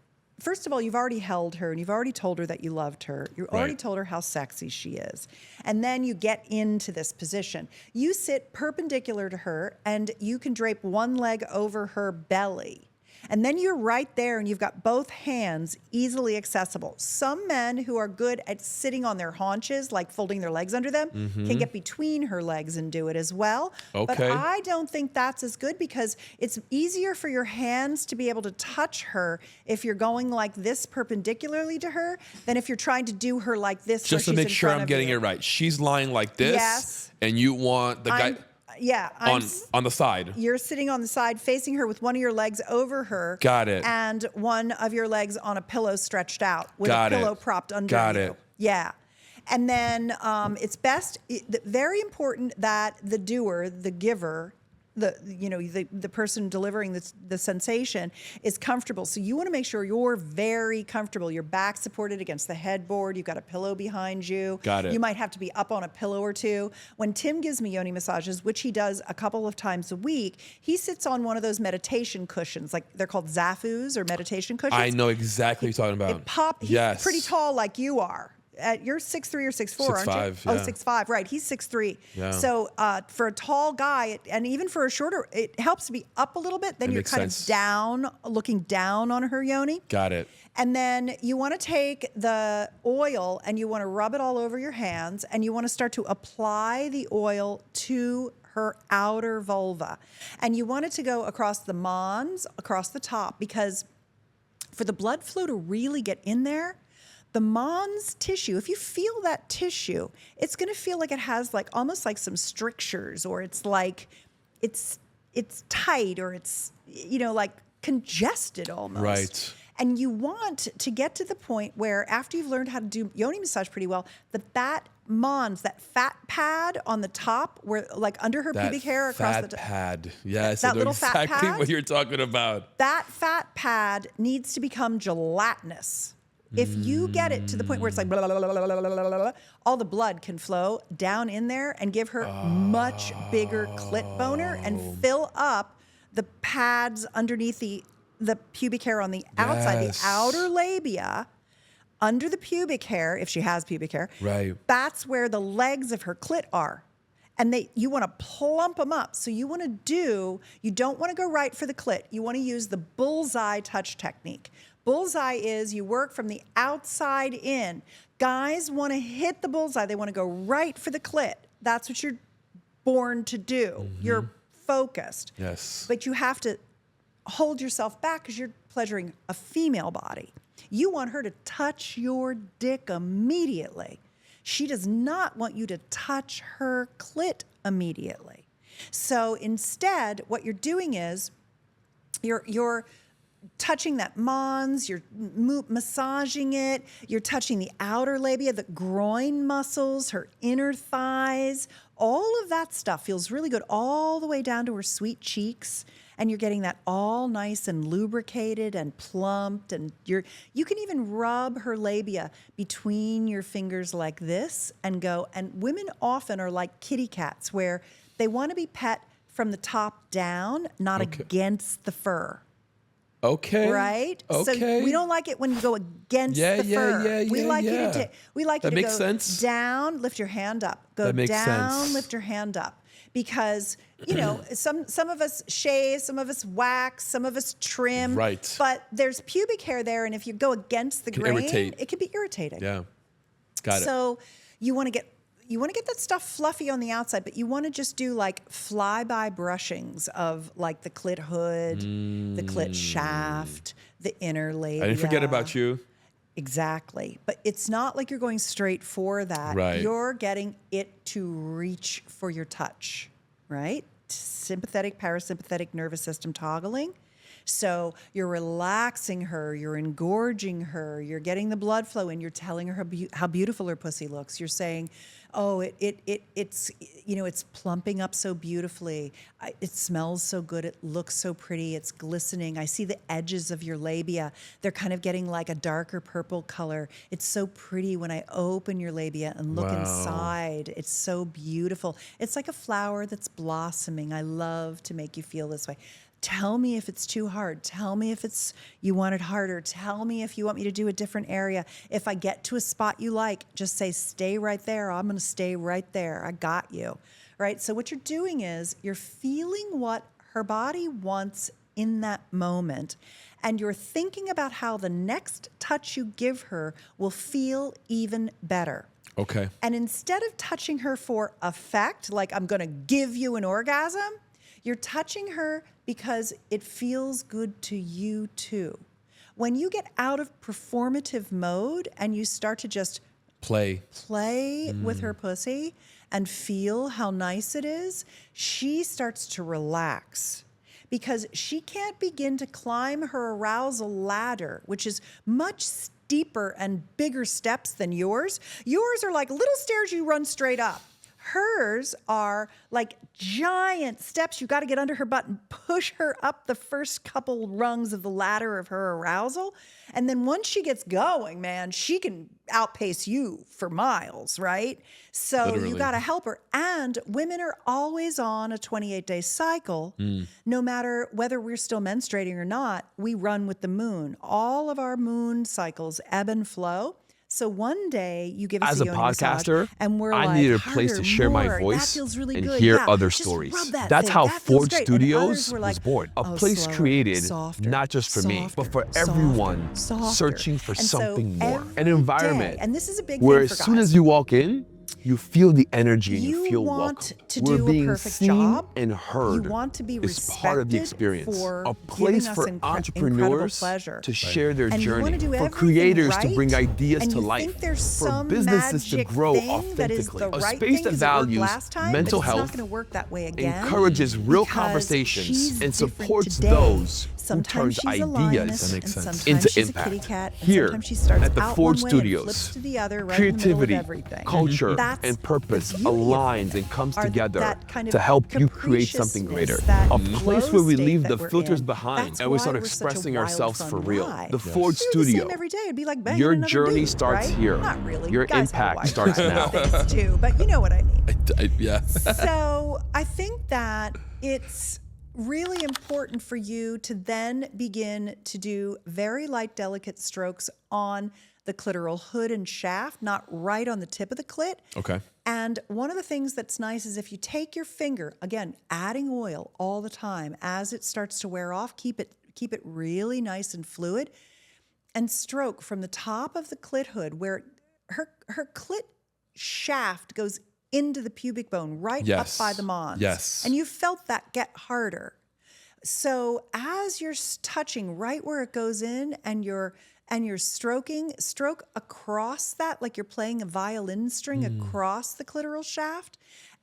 Speaker 2: First of all, you've already held her and you've already told her that you loved her. You've already
Speaker 1: Right.
Speaker 2: told her how sexy she is. And then you get into this position. You sit perpendicular to her and you can drape one leg over her belly. And then you're right there and you've got both hands easily accessible. Some men who are good at sitting on their haunches, like folding their legs under them, can get between her legs and do it as well. But
Speaker 1: Okay.
Speaker 2: I don't think that's as good because it's easier for your hands to be able to touch her if you're going like this perpendicularly to her than if you're trying to do her like this.
Speaker 1: Just
Speaker 2: so
Speaker 1: to
Speaker 2: she's
Speaker 1: make
Speaker 2: in
Speaker 1: sure
Speaker 2: front
Speaker 1: I'm
Speaker 2: of
Speaker 1: getting
Speaker 2: you.
Speaker 1: it right. She's lying like this.
Speaker 2: Yes.
Speaker 1: And you want the guy.
Speaker 2: Yeah.
Speaker 1: On the side.
Speaker 2: You're sitting on the side facing her with one of your legs over her.
Speaker 1: Got it.
Speaker 2: And one of your legs on a pillow stretched out with
Speaker 1: Got
Speaker 2: a pillow
Speaker 1: it.
Speaker 2: propped under
Speaker 1: Got
Speaker 2: you.
Speaker 1: it.
Speaker 2: Yeah. And then it's very important that the doer, the giver, the person delivering the sensation is comfortable. So you want to make sure you're very comfortable. Your back supported against the headboard. You've got a pillow behind you.
Speaker 1: Got it.
Speaker 2: You might have to be up on a pillow or two. When Tim gives me yoni massages, which he does a couple of times a week, he sits on one of those meditation cushions, like they're called Zafus or meditation cushions.
Speaker 1: I know exactly what you're talking about.
Speaker 2: He's pretty tall like you are. You're 6'3" or 6'4", aren't you?
Speaker 1: Yeah.
Speaker 2: Oh, 6'5", right. He's 6'3".
Speaker 1: Yeah.
Speaker 2: So for a tall guy, and even for a shorter, it helps to be up a little bit. Then you're kind of down, looking down on her yoni.
Speaker 1: Got it.
Speaker 2: And then you want to take the oil and you want to rub it all over your hands, and you want to start to apply the oil to her outer vulva. And you want it to go across the mons, across the top, because for the blood flow to really get in there, the mons tissue, if you feel that tissue, it's going to feel like it has like almost like some strictures, or it's like it's tight, or it's like congested almost.
Speaker 1: Right.
Speaker 2: And you want to get to the point where after you've learned how to do yoni massage pretty well, that mons, that fat pad on the top, where like under her pubic hair across the
Speaker 1: pad. Yes,
Speaker 2: that
Speaker 1: I know
Speaker 2: little fat
Speaker 1: exactly
Speaker 2: pad?
Speaker 1: what you're talking about.
Speaker 2: That fat pad needs to become gelatinous. If you get it to the point where it's like blah, blah, blah, blah, blah, blah, blah, blah, all the blood can flow down in there and give her much bigger clit boner and fill up the pads underneath the pubic hair on the outside, the outer labia, under the pubic hair, if she has pubic hair.
Speaker 1: Right.
Speaker 2: That's where the legs of her clit are. And you want to plump them up. So you don't want to go right for the clit. You want to use the bullseye touch technique. Bullseye is you work from the outside in. Guys want to hit the bullseye. They want to go right for the clit. That's what you're born to do. Mm-hmm. You're focused.
Speaker 1: Yes.
Speaker 2: But you have to hold yourself back because you're pleasuring a female body. You want her to touch your dick immediately. She does not want you to touch her clit immediately. So instead, what you're doing is you're touching that mons, you're massaging it, you're touching the outer labia, the groin muscles, her inner thighs. All of that stuff feels really good all the way down to her sweet cheeks. And you're getting that all nice and lubricated and plumped. And you can even rub her labia between your fingers like this and go. And women often are like kitty cats, where they want to be pet from the top down, not against the fur.
Speaker 1: Okay.
Speaker 2: Right?
Speaker 1: Okay.
Speaker 2: So we don't like it when you go against the fur. We like you to go down, lift your hand up. Go down, lift your hand up. Because, some of us shave, some of us wax, some of us trim.
Speaker 1: Right.
Speaker 2: But there's pubic hair there, and if you go against the grain, it can be irritating.
Speaker 1: Yeah. Got it.
Speaker 2: So you want to get that stuff fluffy on the outside, but you want to just do like flyby brushings of like the clit hood, the clit shaft, the inner labia.
Speaker 1: I didn't forget about you.
Speaker 2: Exactly. But it's not like you're going straight for that.
Speaker 1: Right.
Speaker 2: You're getting it to reach for your touch, right? Sympathetic, parasympathetic nervous system toggling. So you're relaxing her, you're engorging her, you're getting the blood flow in, you're telling her how beautiful her pussy looks. You're saying, oh, it's plumping up so beautifully. It smells so good. It looks so pretty. It's glistening. I see the edges of your labia. They're kind of getting like a darker purple color. It's so pretty when I open your labia and look inside. It's so beautiful. It's like a flower that's blossoming. I love to make you feel this way. Tell me if it's too hard. Tell me if you want it harder. Tell me if you want me to do a different area. If I get to a spot you like, just say, stay right there. I'm going to stay right there. I got you. Right? So what you're doing is you're feeling what her body wants in that moment, and you're thinking about how the next touch you give her will feel even better.
Speaker 1: Okay.
Speaker 2: And instead of touching her for effect, like I'm going to give you an orgasm, you're touching her because it feels good to you too. When you get out of performative mode and you start to just play with her pussy and feel how nice it is, she starts to relax because she can't begin to climb her arousal ladder, which is much steeper and bigger steps than yours. Yours are like little stairs you run straight up. Hers are like giant steps. You got to get under her butt and push her up the first couple rungs of the ladder of her arousal. And then once she gets going, man, she can outpace you for miles, right? So
Speaker 1: Literally.
Speaker 2: you got to help her. And women are always on a 28-day cycle. No matter whether we're still menstruating or not, we run with the moon. All of our moon cycles ebb and flow. So one day you give us
Speaker 3: As
Speaker 2: a
Speaker 3: a
Speaker 2: yoni massage,
Speaker 3: podcaster,
Speaker 2: and we're
Speaker 3: I
Speaker 2: like,
Speaker 3: needed a place
Speaker 2: harder,
Speaker 3: to share my
Speaker 2: more.
Speaker 3: voice
Speaker 2: That feels really
Speaker 3: and
Speaker 2: good.
Speaker 3: hear
Speaker 2: Yeah,
Speaker 3: other
Speaker 2: just
Speaker 3: stories.
Speaker 2: rub that
Speaker 3: That's
Speaker 2: thing.
Speaker 3: how
Speaker 2: That feels
Speaker 3: Ford
Speaker 2: great. And
Speaker 3: Studios
Speaker 2: others were like,
Speaker 3: was born. A
Speaker 2: oh,
Speaker 3: place
Speaker 2: slower,
Speaker 3: created
Speaker 2: softer,
Speaker 3: not just for me, but for
Speaker 2: softer,
Speaker 3: everyone
Speaker 2: softer.
Speaker 3: searching for
Speaker 2: And so
Speaker 3: something more.
Speaker 2: every
Speaker 3: An environment
Speaker 2: day, and this is a big
Speaker 3: where
Speaker 2: thing
Speaker 3: as
Speaker 2: for
Speaker 3: soon
Speaker 2: guys.
Speaker 3: as you walk in, you feel the energy and you
Speaker 2: You
Speaker 3: feel
Speaker 2: want
Speaker 3: welcome.
Speaker 2: to
Speaker 3: We're
Speaker 2: do a
Speaker 3: being
Speaker 2: perfect
Speaker 3: seen
Speaker 2: job.
Speaker 3: and heard.
Speaker 2: You want to be
Speaker 3: is part of the
Speaker 2: respected
Speaker 3: experience.
Speaker 2: for
Speaker 3: A
Speaker 2: giving
Speaker 3: place
Speaker 2: us
Speaker 3: for
Speaker 2: incredible
Speaker 3: entrepreneurs
Speaker 2: pleasure.
Speaker 3: to share their
Speaker 2: And you
Speaker 3: journey,
Speaker 2: wanna do
Speaker 3: for
Speaker 2: everything
Speaker 3: creators to
Speaker 2: right,
Speaker 3: bring ideas
Speaker 2: and
Speaker 3: to
Speaker 2: you
Speaker 3: life,
Speaker 2: think there's
Speaker 3: for
Speaker 2: some
Speaker 3: businesses to
Speaker 2: magic
Speaker 3: grow
Speaker 2: thing that is
Speaker 3: authentically.
Speaker 2: the
Speaker 3: A
Speaker 2: right
Speaker 3: space
Speaker 2: thing
Speaker 3: that
Speaker 2: 'cause it worked
Speaker 3: values
Speaker 2: last time,
Speaker 3: mental
Speaker 2: but it's not
Speaker 3: health,
Speaker 2: going to work that way again.
Speaker 3: encourages real
Speaker 2: because
Speaker 3: conversations,
Speaker 2: she's
Speaker 3: and
Speaker 2: different
Speaker 3: supports
Speaker 2: today.
Speaker 3: those who
Speaker 2: Sometimes
Speaker 3: turns
Speaker 2: she's a lioness,
Speaker 3: ideas
Speaker 1: That makes
Speaker 2: and
Speaker 1: sense.
Speaker 2: sometimes
Speaker 3: into
Speaker 2: she's
Speaker 3: impact.
Speaker 2: a kitty cat, and
Speaker 3: Here
Speaker 2: sometimes she starts
Speaker 3: at the
Speaker 2: out
Speaker 3: Ford
Speaker 2: one way
Speaker 3: Studios,
Speaker 2: and flips to the other, right in the middle
Speaker 3: creativity,
Speaker 2: of everything.
Speaker 3: culture,
Speaker 2: That's
Speaker 3: and purpose
Speaker 2: the beauty of
Speaker 3: aligns
Speaker 2: it,
Speaker 3: and comes
Speaker 2: are
Speaker 3: together
Speaker 2: that kind of
Speaker 3: to help you create something greater.
Speaker 2: capriciousness, that
Speaker 3: A place where we
Speaker 2: flow
Speaker 3: leave
Speaker 2: state
Speaker 3: the
Speaker 2: that we're
Speaker 3: filters
Speaker 2: in.
Speaker 3: behind
Speaker 2: That's
Speaker 3: and we
Speaker 2: why
Speaker 3: start
Speaker 2: we're such a
Speaker 3: expressing
Speaker 2: wild,
Speaker 3: ourselves
Speaker 2: fun
Speaker 3: for real.
Speaker 2: ride.
Speaker 3: The Ford
Speaker 2: If we were the
Speaker 3: Studio.
Speaker 2: same every day, it'd be like banging
Speaker 3: Your
Speaker 2: another
Speaker 3: journey
Speaker 2: dude,
Speaker 3: starts
Speaker 2: right?
Speaker 3: here.
Speaker 2: Not really.
Speaker 3: Your
Speaker 2: Guys have a
Speaker 3: impact
Speaker 2: wide
Speaker 3: starts
Speaker 2: variety
Speaker 3: now.
Speaker 2: of things too, but you know what I mean.
Speaker 1: Yeah.
Speaker 2: So I think that it's really important for you to then begin to do very light, delicate strokes on the clitoral hood and shaft, not right on the tip of the clit.
Speaker 1: Okay.
Speaker 2: And one of the things that's nice is if you take your finger, again, adding oil all the time as it starts to wear off, keep it really nice and fluid, and stroke from the top of the clit hood where her clit shaft goes into the pubic bone, right
Speaker 1: Yes.
Speaker 2: up by the mons.
Speaker 1: Yes.
Speaker 2: And you felt that get harder. So as you're touching right where it goes in and you're stroking, stroke across that like you're playing a violin string across the clitoral shaft.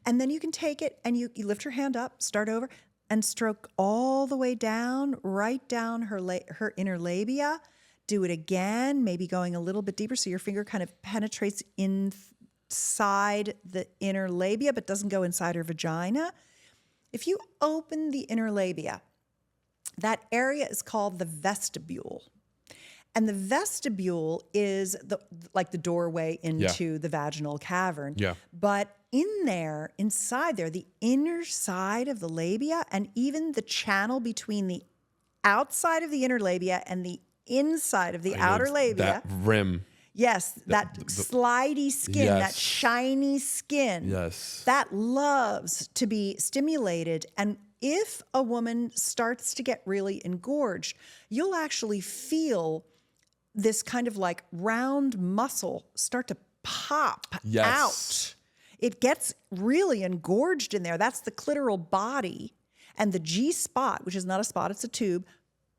Speaker 2: And then you can take it and you lift your hand up, start over, and stroke all the way down, right down her inner labia. Do it again, maybe going a little bit deeper so your finger kind of penetrates inside the inner labia but doesn't go inside her vagina. If you open the inner labia, that area is called the vestibule. And the vestibule is like the doorway into the vaginal cavern.
Speaker 1: Yeah.
Speaker 2: But inside there, the inner side of the labia and even the channel between the outside of the inner labia and the inside of the outer labia.
Speaker 1: That rim.
Speaker 2: Yes, that slidey skin, that
Speaker 1: Yes.
Speaker 2: shiny skin.
Speaker 1: Yes.
Speaker 2: That loves to be stimulated. And if a woman starts to get really engorged, you'll actually feel this kind of like round muscle start to pop out. It gets really engorged in there. That's the clitoral body and the G spot, which is not a spot, it's a tube,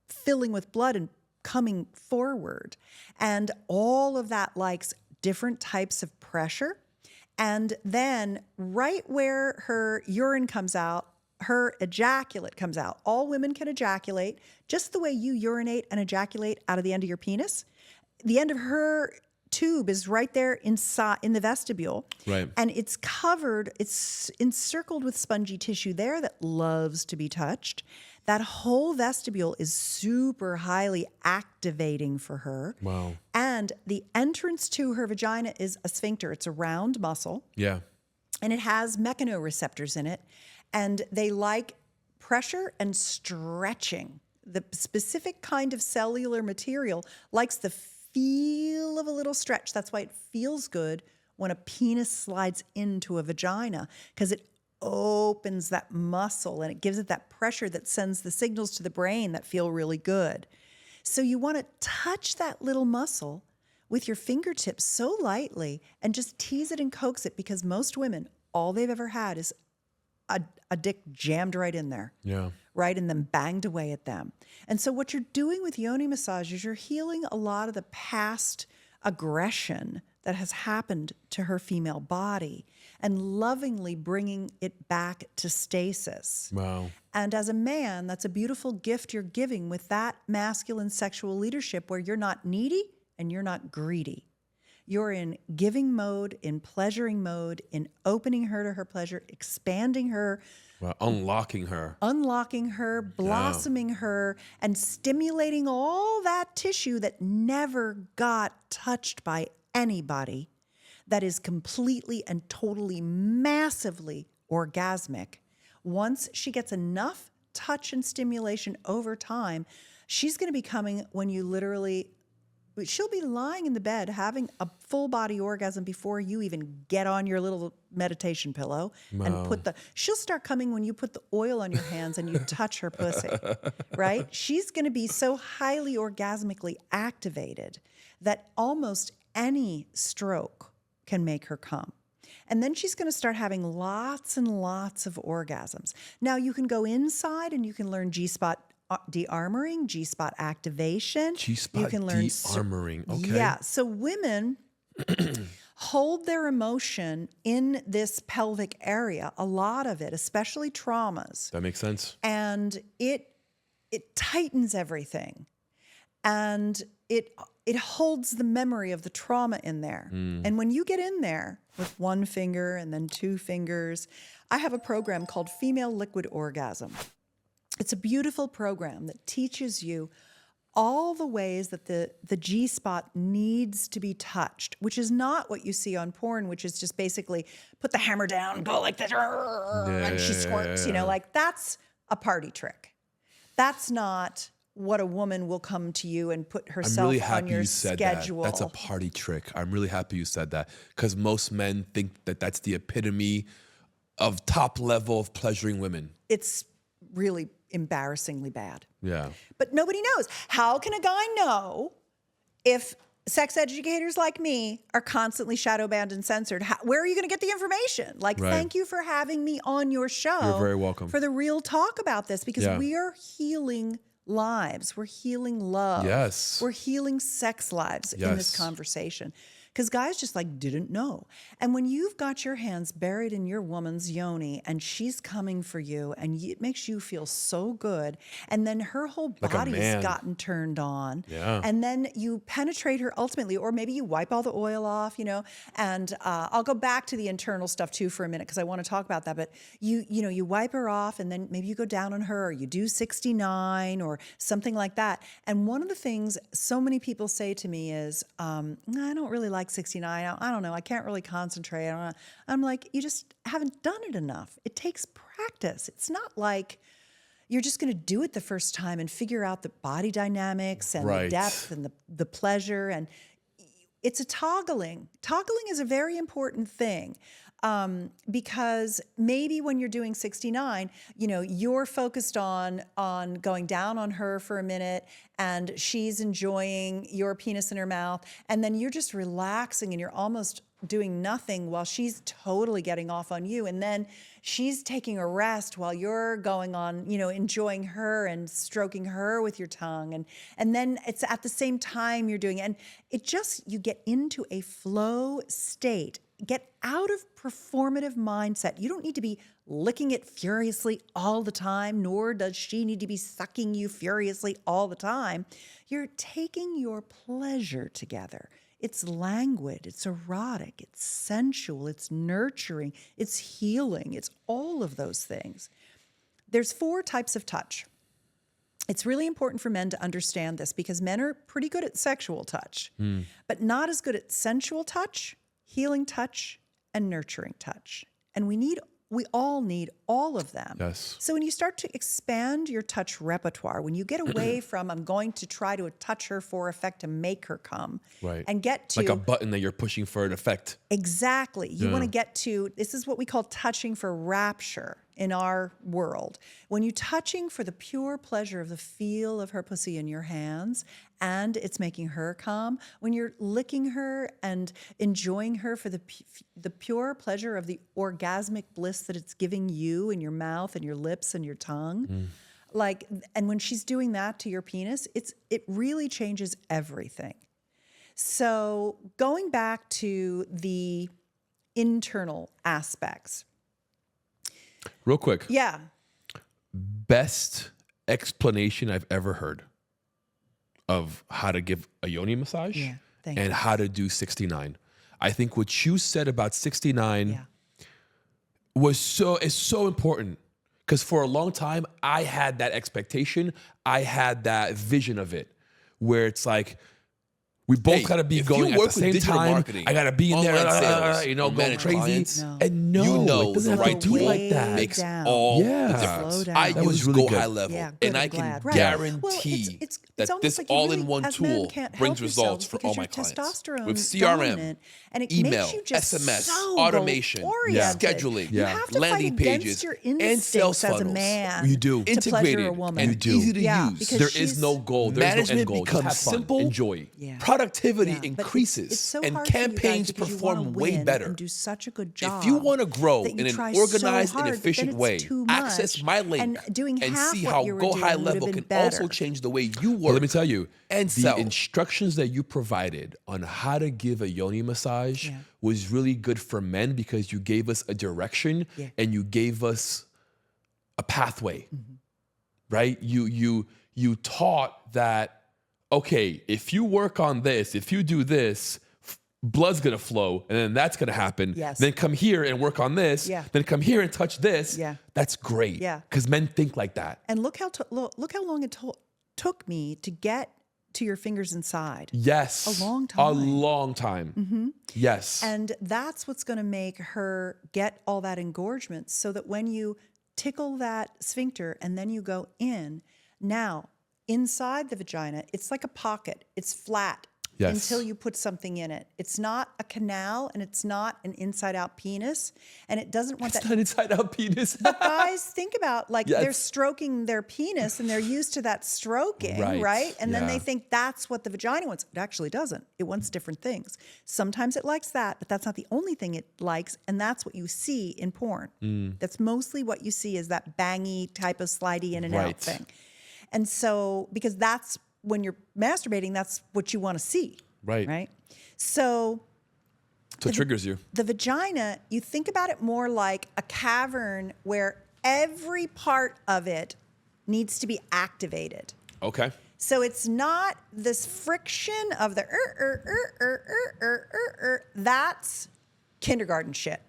Speaker 2: filling with blood and coming forward. And all of that likes different types of pressure. And then right where her urine comes out, her ejaculate comes out. All women can ejaculate just the way you urinate and ejaculate out of the end of your penis. The end of her tube is right there inside in the vestibule.
Speaker 1: Right.
Speaker 2: And it's covered, it's encircled with spongy tissue there that loves to be touched. That whole vestibule is super highly activating for her.
Speaker 1: Wow.
Speaker 2: And the entrance to her vagina is a sphincter. It's a round muscle.
Speaker 1: Yeah.
Speaker 2: And it has mechanoreceptors in it. And they like pressure and stretching. The specific kind of cellular material likes the feel of a little stretch. That's why it feels good when a penis slides into a vagina, because it opens that muscle and it gives it that pressure that sends the signals to the brain that feel really good. So you want to touch that little muscle with your fingertips so lightly and just tease it and coax it, because most women, all they've ever had is a dick jammed right in there.
Speaker 1: Yeah.
Speaker 2: Right? And then banged away at them. And so what you're doing with yoni massage is you're healing a lot of the past aggression that has happened to her female body and lovingly bringing it back to stasis.
Speaker 1: Wow.
Speaker 2: And as a man, that's a beautiful gift you're giving with that masculine sexual leadership where you're not needy and you're not greedy. You're in giving mode, in pleasuring mode, in opening her to her pleasure, expanding her,
Speaker 1: Wow. Unlocking her,
Speaker 2: blossoming her, and stimulating all that tissue that never got touched by anybody, that is completely and totally, massively orgasmic. Once she gets enough touch and stimulation over time, she's going to be coming when you literally, she'll be lying in the bed having a full body orgasm before you even get on your little meditation pillow and she'll start coming when you put the oil on your hands and you touch her pussy, right? She's going to be so highly orgasmically activated that almost any stroke can make her come. And then she's going to start having lots and lots of orgasms. Now you can go inside and you can learn G-spot de-armoring, G-spot activation.
Speaker 1: G-spot
Speaker 2: you can learn
Speaker 1: de-armoring. Okay.
Speaker 2: Yeah. So women hold their emotion in this pelvic area, a lot of it, especially traumas.
Speaker 1: That makes sense.
Speaker 2: And it tightens everything. And it holds the memory of the trauma in there. And when you get in there with one finger and then two fingers, I have a program called Female Liquid Orgasm. It's a beautiful program that teaches you all the ways that the G-spot needs to be touched, which is not what you see on porn, which is just basically put the hammer down, go like this, and she squirts, like that's a party trick. That's not what a woman will come to you and put herself on your schedule.
Speaker 1: That's a party trick. I'm really happy you said that because most men think that that's the epitome of top level of pleasuring women.
Speaker 2: It's really embarrassingly bad.
Speaker 1: Yeah.
Speaker 2: But nobody knows. How can a guy know if sex educators like me are constantly shadow banned and censored? Where are you going to get the information? Like, thank you for having me on your show.
Speaker 1: You're very welcome.
Speaker 2: For the real talk about this, because we are healing lives. We're healing love.
Speaker 1: Yes.
Speaker 2: We're healing sex lives in this conversation. Because guys just didn't know. And when you've got your hands buried in your woman's yoni and she's coming for you and it makes you feel so good, and then her whole body's gotten turned on, and then you penetrate her ultimately, or maybe you wipe all the oil off, and I'll go back to the internal stuff too for a minute because I want to talk about that, but you wipe her off and then maybe you go down on her or you do 69 or something like that. And one of the things so many people say to me is, I don't really like 69. I don't know. I can't really concentrate. I'm like, you just haven't done it enough. It takes practice. It's not like you're just going to do it the first time and figure out the body dynamics and the depth and the pleasure. And it's a toggling. Toggling is a very important thing. Because maybe when you're doing 69, you're focused on going down on her for a minute and she's enjoying your penis in her mouth. And then you're just relaxing and you're almost doing nothing while she's totally getting off on you. And then she's taking a rest while you're going on, enjoying her and stroking her with your tongue. And then it's at the same time you're doing it. And you get into a flow state. Get out of performative mindset. You don't need to be licking it furiously all the time, nor does she need to be sucking you furiously all the time. You're taking your pleasure together. It's languid, it's erotic, it's sensual, it's nurturing, it's healing, it's all of those things. There's 4 types of touch. It's really important for men to understand this because men are pretty good at sexual touch, but not as good at sensual touch, healing touch, and nurturing touch. And we all need all of them.
Speaker 1: Yes.
Speaker 2: So when you start to expand your touch repertoire, when you get away from, I'm going to try to touch her for effect to make her come, and get to...
Speaker 1: Like a button that you're pushing for an effect.
Speaker 2: Exactly. You want to get to, this is what we call touching for rapture in our world. When you're touching for the pure pleasure of the feel of her pussy in your hands, and it's making her come, when you're licking her and enjoying her for the pure pleasure of the orgasmic bliss that it's giving you in your mouth and your lips and your tongue, and when she's doing that to your penis, it really changes everything. So going back to the internal aspects.
Speaker 1: Real quick.
Speaker 2: Yeah.
Speaker 1: Best explanation I've ever heard of how to give a yoni massage
Speaker 2: thank
Speaker 1: and
Speaker 2: you.
Speaker 1: how to do 69. I think what you said about 69 is so important, because for a long time I had that expectation, I had that vision of it, where it's like we both got to be going at the same time. I got to be in there,
Speaker 4: sales,
Speaker 1: going
Speaker 4: manage
Speaker 1: crazy.
Speaker 4: clients.
Speaker 2: No.
Speaker 1: And it doesn't have to be like that.
Speaker 4: makes
Speaker 2: down.
Speaker 4: all
Speaker 1: Yeah.
Speaker 4: the difference.
Speaker 2: Slow down.
Speaker 4: I
Speaker 2: That
Speaker 1: was
Speaker 4: use
Speaker 1: really
Speaker 4: Go
Speaker 1: good.
Speaker 4: High Level,
Speaker 2: Yeah, good,
Speaker 4: and I
Speaker 2: I'm
Speaker 4: can
Speaker 2: glad. Right.
Speaker 4: guarantee
Speaker 2: Well, it's
Speaker 4: that
Speaker 2: almost
Speaker 4: this
Speaker 2: like you really,
Speaker 4: all-in-one
Speaker 2: as men
Speaker 4: tool
Speaker 2: can't
Speaker 4: brings
Speaker 2: help
Speaker 4: results
Speaker 2: yourselves
Speaker 4: for
Speaker 2: because
Speaker 4: all my
Speaker 2: you're
Speaker 4: clients.
Speaker 2: testosterone
Speaker 4: With CRM,
Speaker 2: dominant, and it
Speaker 4: email,
Speaker 2: makes you just
Speaker 4: SMS,
Speaker 2: so
Speaker 4: automation,
Speaker 2: goal-oriented.
Speaker 4: scheduling,
Speaker 2: You have to
Speaker 4: landing
Speaker 2: fight against
Speaker 4: pages,
Speaker 2: your
Speaker 4: and
Speaker 2: instincts
Speaker 4: sales
Speaker 2: as a
Speaker 4: funnels.
Speaker 2: man.
Speaker 1: You do.
Speaker 2: To pleasure
Speaker 4: Integrated
Speaker 2: a woman.
Speaker 4: and easy to use.
Speaker 2: because
Speaker 1: There
Speaker 2: she's-
Speaker 1: is no goal. There's no end
Speaker 4: Management
Speaker 1: goal. Just
Speaker 4: becomes
Speaker 1: have fun.
Speaker 4: simple.
Speaker 1: Enjoy.
Speaker 2: Yeah.
Speaker 4: Productivity
Speaker 2: Yeah, but
Speaker 4: increases,
Speaker 2: it's so
Speaker 4: and
Speaker 2: hard for you guys
Speaker 4: campaigns
Speaker 2: because you wanna
Speaker 4: perform way
Speaker 2: win
Speaker 4: better.
Speaker 2: and do such a good job.
Speaker 4: If you want to grow
Speaker 2: that you
Speaker 4: in an
Speaker 2: try
Speaker 4: organized
Speaker 2: so hard,
Speaker 4: and
Speaker 2: but then
Speaker 4: efficient
Speaker 2: it's
Speaker 4: way,
Speaker 2: too
Speaker 4: access
Speaker 2: much.
Speaker 4: my link
Speaker 2: And doing half
Speaker 4: see
Speaker 2: what
Speaker 4: how
Speaker 2: you were
Speaker 4: Go
Speaker 2: doing
Speaker 4: High
Speaker 2: would have
Speaker 4: Level
Speaker 2: been
Speaker 4: can also
Speaker 2: better.
Speaker 4: change the way you work.
Speaker 1: But let me tell you,
Speaker 4: and
Speaker 1: the
Speaker 4: sell.
Speaker 1: instructions that you provided on how to give a yoni massage
Speaker 2: Yeah.
Speaker 1: was really good for men, because you gave us a direction and you gave us a pathway, right? You taught that, okay, if you work on this, if you do this, blood's gonna flow, and then that's gonna happen.
Speaker 2: Yes.
Speaker 1: Then come here and work on this.
Speaker 2: Yeah.
Speaker 1: Then come here and touch this.
Speaker 2: Yeah.
Speaker 1: That's great.
Speaker 2: Yeah.
Speaker 1: Because men think like that.
Speaker 2: And look how long it took me to get to your fingers inside.
Speaker 1: Yes.
Speaker 2: A long
Speaker 1: A
Speaker 2: time.
Speaker 1: long time. Yes.
Speaker 2: And that's what's going to make her get all that engorgement, so that when you tickle that sphincter and then you go in, now inside the vagina, it's like a pocket. It's flat.
Speaker 1: Yes.
Speaker 2: Until you put something in it. It's not a canal, and it's not an inside-out penis, and it doesn't want
Speaker 1: It's
Speaker 2: that.
Speaker 1: not inside out penis.
Speaker 2: But guys, think about, like,
Speaker 1: Yes.
Speaker 2: they're stroking their penis and they're used to that stroking,
Speaker 1: Right.
Speaker 2: right? And then
Speaker 1: Yeah.
Speaker 2: they think that's what the vagina wants. It actually doesn't. It wants different things. Sometimes it likes that, but that's not the only thing it likes, and that's what you see in porn. That's mostly what you see, is that bangy type of slidey in and
Speaker 1: Right.
Speaker 2: out thing. And so, because that's when you're masturbating, that's what you want to see.
Speaker 1: Right.
Speaker 2: Right? So
Speaker 1: So it triggers you.
Speaker 2: the vagina, you think about it more like a cavern where every part of it needs to be activated.
Speaker 1: Okay.
Speaker 2: So it's not this friction of the that's kindergarten shit.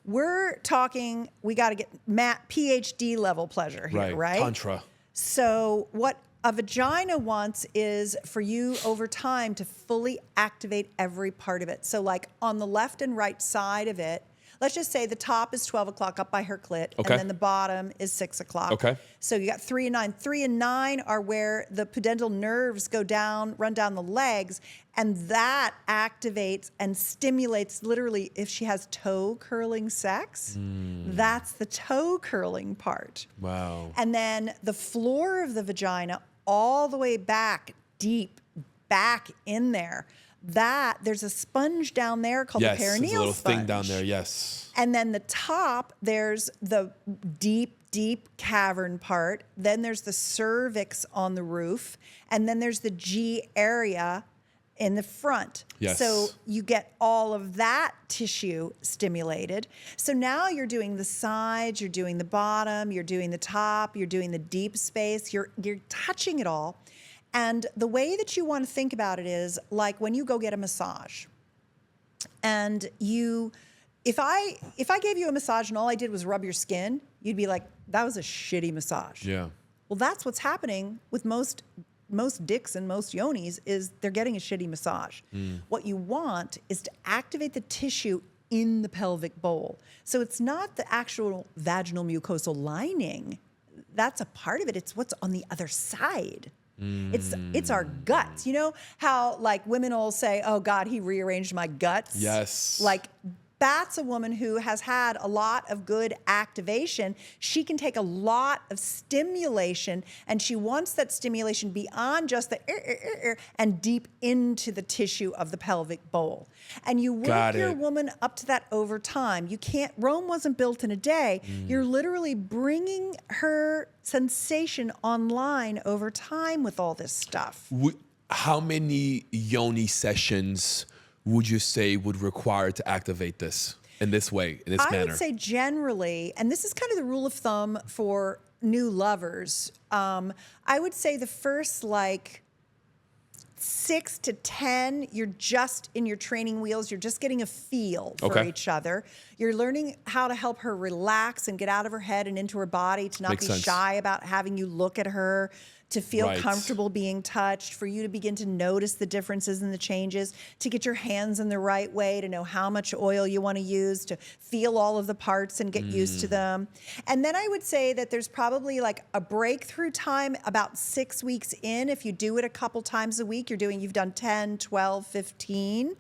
Speaker 2: We're talking, we got to get PhD level pleasure here, right?
Speaker 1: Tantra.
Speaker 2: So what a vagina wants is for you over time to fully activate every part of it. So like on the left and right side of it, let's just say the top is 12 o'clock up by her clit,
Speaker 1: Okay.
Speaker 2: and then the bottom is 6 o'clock.
Speaker 1: Okay.
Speaker 2: So you got 3 and 9. 3 and 9 are where the pudendal nerves go down, run down the legs, and that activates and stimulates, literally, if she has toe curling sex, that's the toe curling part.
Speaker 1: Wow.
Speaker 2: And then the floor of the vagina, all the way back, deep back in there, there's a sponge down there called
Speaker 1: Yes,
Speaker 2: the perineal
Speaker 1: there's a little
Speaker 2: sponge.
Speaker 1: thing down there. Yes.
Speaker 2: And then the top, there's the deep cavern part. Then there's the cervix on the roof. And then there's the G area in the front.
Speaker 1: Yes.
Speaker 2: So you get all of that tissue stimulated. So now you're doing the sides, you're doing the bottom, you're doing the top, you're doing the deep space, you're touching it all. And the way that you want to think about it is like when you go get a massage. And if I gave you a massage and all I did was rub your skin, you'd be like, that was a shitty massage.
Speaker 1: Yeah.
Speaker 2: Well, that's what's happening with most dicks and most yonis, is they're getting a shitty massage. What you want is to activate the tissue in the pelvic bowl. So it's not the actual vaginal mucosal lining. That's a part of it. It's what's on the other side. It's our guts. You know how like women will say, oh God, he rearranged my guts?
Speaker 1: Yes.
Speaker 2: Like that's a woman who has had a lot of good activation. She can take a lot of stimulation, and she wants that stimulation beyond just the and deep into the tissue of the pelvic bowl. And you work
Speaker 1: Got
Speaker 2: your
Speaker 1: it.
Speaker 2: woman up to that over time. You can't, Rome wasn't built in a day. You're literally bringing her sensation online over time with all this stuff.
Speaker 1: how many yoni sessions would you say would require to activate this in this way, in this
Speaker 2: I
Speaker 1: manner?
Speaker 2: would say generally, and this is kind of the rule of thumb for new lovers, I would say the first 6 to 10, you're just in your training wheels. You're just getting a feel for each other. You're learning how to help her relax and get out of her head and into her body, to not
Speaker 1: Makes
Speaker 2: be
Speaker 1: sense.
Speaker 2: shy about having you look at her, to feel comfortable being touched, for you to begin to notice the differences and the changes, to get your hands in the right way, to know how much oil you want to use, to feel all of the parts and get used to them. And then I would say that there's probably a breakthrough time about 6 weeks in. If you do it a couple times a week, you've done 10, 12, 15,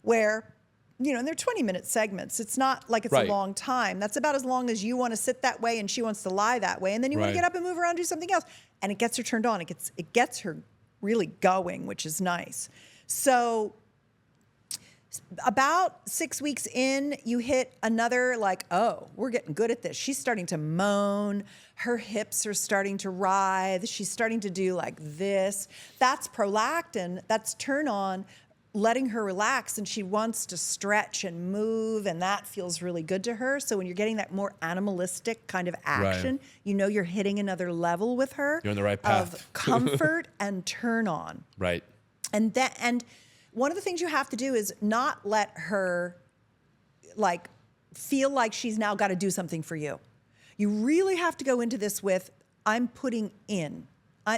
Speaker 2: where, and they're 20-minute segments. It's not like it's a long time. That's about as long as you want to sit that way and she wants to lie that way. And then you want to get up and move around and do something else. And it gets her turned on. It gets her really going, which is nice. So about 6 weeks in, you hit another we're getting good at this. She's starting to moan. Her hips are starting to writhe. She's starting to do this. That's prolactin. That's turn on, letting her relax, and she wants to stretch and move, and that feels really good to her. So when you're getting that more animalistic kind of action, you're hitting another level with her.
Speaker 1: You're on the right path.
Speaker 2: Of comfort and turn on.
Speaker 1: Right.
Speaker 2: And one of the things you have to do is not let her feel like she's now got to do something for you. You really have to go into this with, I'm putting in.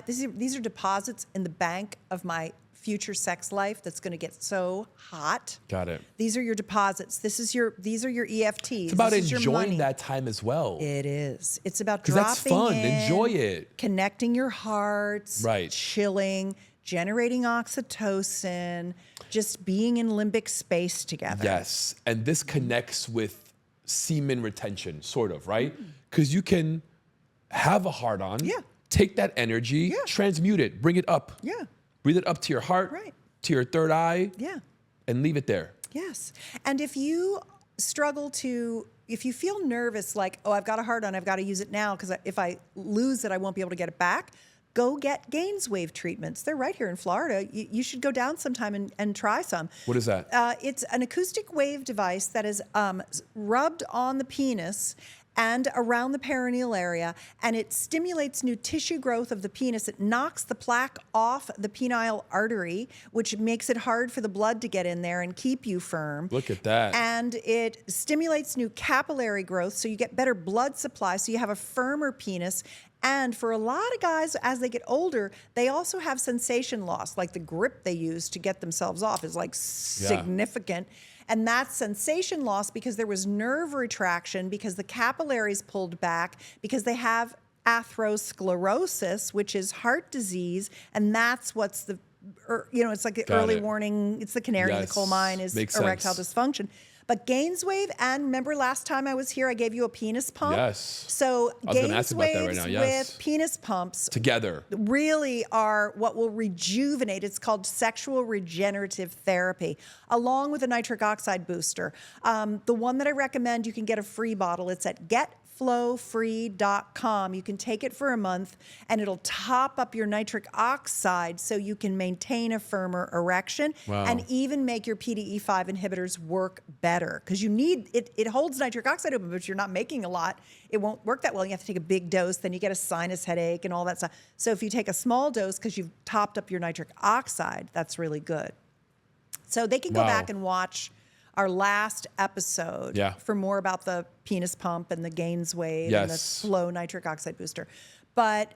Speaker 2: These are deposits in the bank of my future sex life that's going to get so hot.
Speaker 1: Got it.
Speaker 2: These are your deposits. These are your EFTs.
Speaker 1: It's about
Speaker 2: this is your money.
Speaker 1: enjoying that time as well.
Speaker 2: It is. It's about
Speaker 1: 'Cause
Speaker 2: dropping
Speaker 1: that's fun.
Speaker 2: in,
Speaker 1: Enjoy it.
Speaker 2: connecting your hearts, chilling, generating oxytocin, just being in limbic space together.
Speaker 1: Yes. And this connects with semen retention, sort of, right? Because you can have a hard on, take that energy, transmute it, bring it up.
Speaker 2: Yeah.
Speaker 1: Breathe it up to your heart, to your third eye, and leave it there.
Speaker 2: Yes. And if you if you feel nervous, I've got a hard on, I've got to use it now because if I lose it, I won't be able to get it back, go get Gainswave treatments. They're right here in Florida. You should go down sometime and try some.
Speaker 1: What is that?
Speaker 2: It's an acoustic wave device that is rubbed on the penis and around the perineal area, and it stimulates new tissue growth of the penis. It knocks the plaque off the penile artery, which makes it hard for the blood to get in there and keep you firm.
Speaker 1: Look at that.
Speaker 2: And it stimulates new capillary growth, so you get better blood supply, so you have a firmer penis. And for a lot of guys, as they get older, they also have sensation loss, like the grip they use to get themselves off is significant. And that's sensation loss because there was nerve retraction, because the capillaries pulled back, because they have atherosclerosis, which is heart disease. And that's what's it's like the early warning. It's the canary in the coal mine is erectile dysfunction. But Gainswave, and remember last time I was here, I gave you a penis pump?
Speaker 1: Yes.
Speaker 2: So
Speaker 1: I was going to ask about that right now.
Speaker 2: Gainswaves with penis pumps
Speaker 1: together
Speaker 2: really are what will rejuvenate. It's called sexual regenerative therapy, along with a nitric oxide booster. The one that I recommend, you can get a free bottle. It's at getflowfree.com. You can take it for a month, and it'll top up your nitric oxide so you can maintain a firmer erection and even make your PDE5 inhibitors work better. Because you need it. It holds nitric oxide open, but if you're not making a lot, it won't work that well. You have to take a big dose, then you get a sinus headache and all that stuff. So if you take a small dose because you've topped up your nitric oxide, that's really good. So they can go back and watch our last episode for more about the penis pump and the Gainswave and the Flow nitric oxide booster. But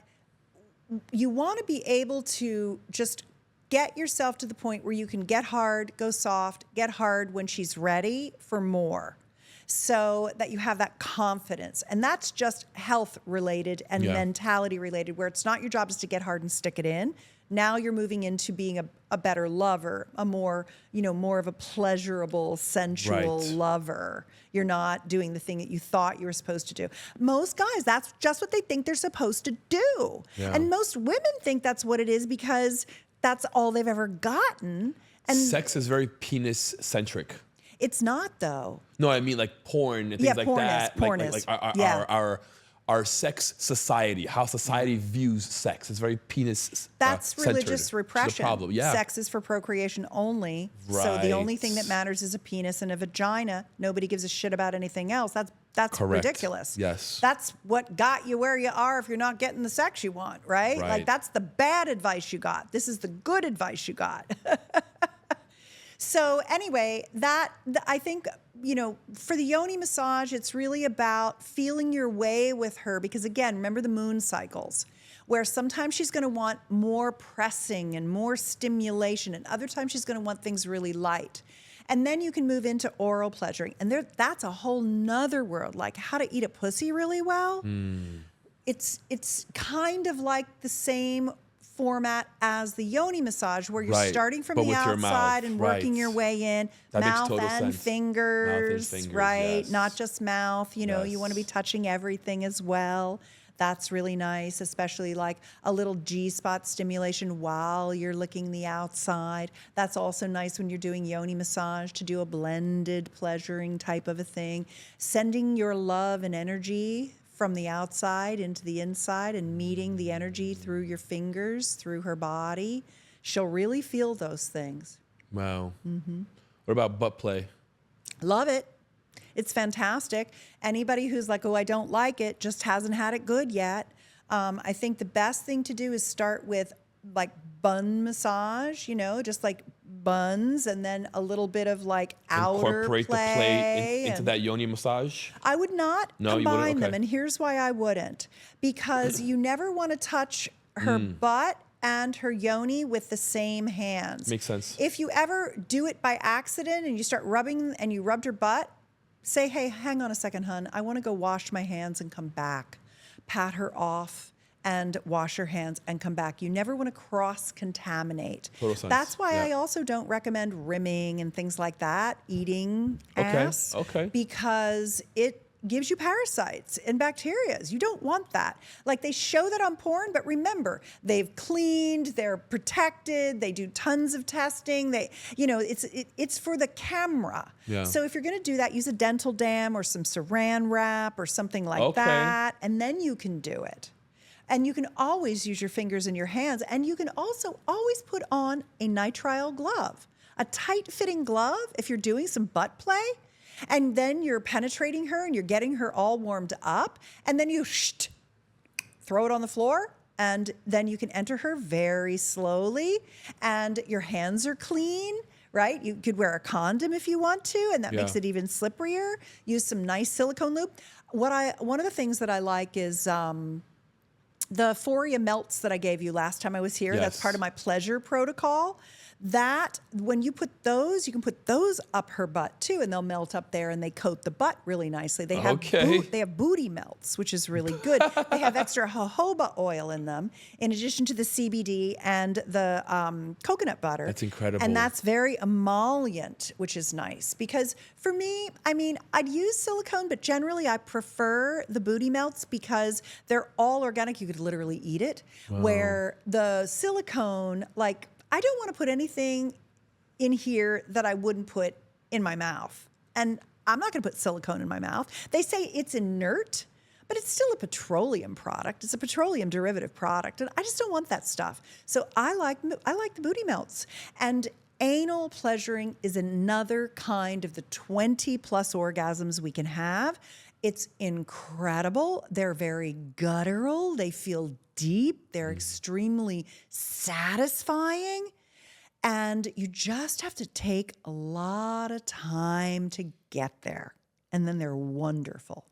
Speaker 2: you want to be able to just get yourself to the point where you can get hard, go soft, get hard when she's ready for more, so that you have that confidence. And that's just health related and mentality related, where it's not your job is to get hard and stick it in. Now you're moving into being a better lover, a more, more of a pleasurable, sensual lover. You're not doing the thing that you thought you were supposed to do. Most guys, that's just what they think they're supposed to do. Yeah. And most women think that's what it is because that's all they've ever gotten. And
Speaker 1: sex is very penis-centric.
Speaker 2: It's not, though.
Speaker 1: No, I mean like porn and things like
Speaker 2: porn
Speaker 1: that.
Speaker 2: Porn is.
Speaker 1: Our our sex society, how society views sex. It's very penis
Speaker 2: That's
Speaker 1: centered,
Speaker 2: religious
Speaker 1: which is the
Speaker 2: repression.
Speaker 1: problem. Yeah.
Speaker 2: Sex is for procreation only. So the only
Speaker 1: Right.
Speaker 2: thing that matters is a penis and a vagina. Nobody gives a shit about anything else. That's
Speaker 1: Correct.
Speaker 2: ridiculous.
Speaker 1: Yes.
Speaker 2: That's what got you where you are if you're not getting the sex you want, right?
Speaker 1: Right.
Speaker 2: Like that's the bad advice you got. This is the good advice you got. So anyway, I think, for the yoni massage, it's really about feeling your way with her because, again, remember the moon cycles, where sometimes she's going to want more pressing and more stimulation, and other times she's going to want things really light. And then you can move into oral pleasuring. And that's a whole nother world, like how to eat a pussy really well. It's kind of like the same format as the yoni massage, where you're
Speaker 1: Right,
Speaker 2: starting from
Speaker 1: but
Speaker 2: the
Speaker 1: with your mouth,
Speaker 2: outside and working
Speaker 1: right.
Speaker 2: your way in,
Speaker 1: That makes
Speaker 2: mouth
Speaker 1: total
Speaker 2: and
Speaker 1: sense.
Speaker 2: fingers,
Speaker 1: Mouth and fingers,
Speaker 2: right?
Speaker 1: yes.
Speaker 2: Not just mouth. You
Speaker 1: Yes.
Speaker 2: want to be touching everything as well. That's really nice, especially like a little G-spot stimulation while you're licking the outside. That's also nice when you're doing yoni massage, to do a blended pleasuring type of a thing. Sending your love and energy from the outside into the inside and meeting the energy through your fingers, through her body. She'll really feel those things.
Speaker 1: Wow. What about butt play?
Speaker 2: Love it. It's fantastic. Anybody who's like, oh, I don't like it, just hasn't had it good yet. I think the best thing to do is start with like bun massage, just like buns, and then a little bit of like outer
Speaker 1: Incorporate the
Speaker 2: play
Speaker 1: play into
Speaker 2: and-
Speaker 1: that yoni massage?
Speaker 2: I would not
Speaker 1: No, you wouldn't?
Speaker 2: combine them,
Speaker 1: Okay.
Speaker 2: and here's why I wouldn't. Because you never want to touch her butt and her yoni with the same hands.
Speaker 1: Makes sense.
Speaker 2: If you ever do it by accident and you start rubbing and you rubbed her butt, say, hey, hang on a second, hun. I want to go wash my hands and come back. Pat her off and wash her hands and come back. You never want to cross-contaminate.
Speaker 1: Total sense.
Speaker 2: That's why
Speaker 1: Yeah.
Speaker 2: I also don't recommend rimming and things like that, eating
Speaker 1: Okay,
Speaker 2: ass.
Speaker 1: okay.
Speaker 2: Because it gives you parasites and bacteria. You don't want that. Like they show that on porn, but remember, they've cleaned, they're protected, they do tons of testing. It's for the camera.
Speaker 1: Yeah.
Speaker 2: So if you're going to do that, use a dental dam or some saran wrap or something like
Speaker 1: Okay.
Speaker 2: that, and then you can do it. And you can always use your fingers and your hands, and you can also always put on a nitrile glove, a tight-fitting glove if you're doing some butt play. And then you're penetrating her and you're getting her all warmed up. And then you throw it on the floor. And then you can enter her very slowly. And your hands are clean, right? You could wear a condom if you want to. And that makes
Speaker 1: Yeah.
Speaker 2: it even slipperier. Use some nice silicone lube. One of the things that I like is the Euphoria melts that I gave you last time I was here. That's
Speaker 1: Yes.
Speaker 2: part of my pleasure protocol. That when you put those, you can put those up her butt too, and they'll melt up there, and they coat the butt really nicely. They have
Speaker 1: Okay.
Speaker 2: they have booty melts, which is really good. They have extra jojoba oil in them, in addition to the CBD and the coconut butter.
Speaker 1: That's incredible.
Speaker 2: And that's very emollient, which is nice. Because for me, I'd use silicone, but generally I prefer the booty melts because they're all organic. You could literally eat it. Where the silicone, like, I don't want to put anything in here that I wouldn't put in my mouth. And I'm not going to put silicone in my mouth. They say it's inert, but it's still a petroleum product. It's a petroleum derivative product. And I just don't want that stuff. So I like the booty melts. And anal pleasuring is another kind of the 20 plus orgasms we can have. It's incredible. They're very guttural. They feel deep. They're extremely satisfying. And you just have to take a lot of time to get there. And then they're wonderful.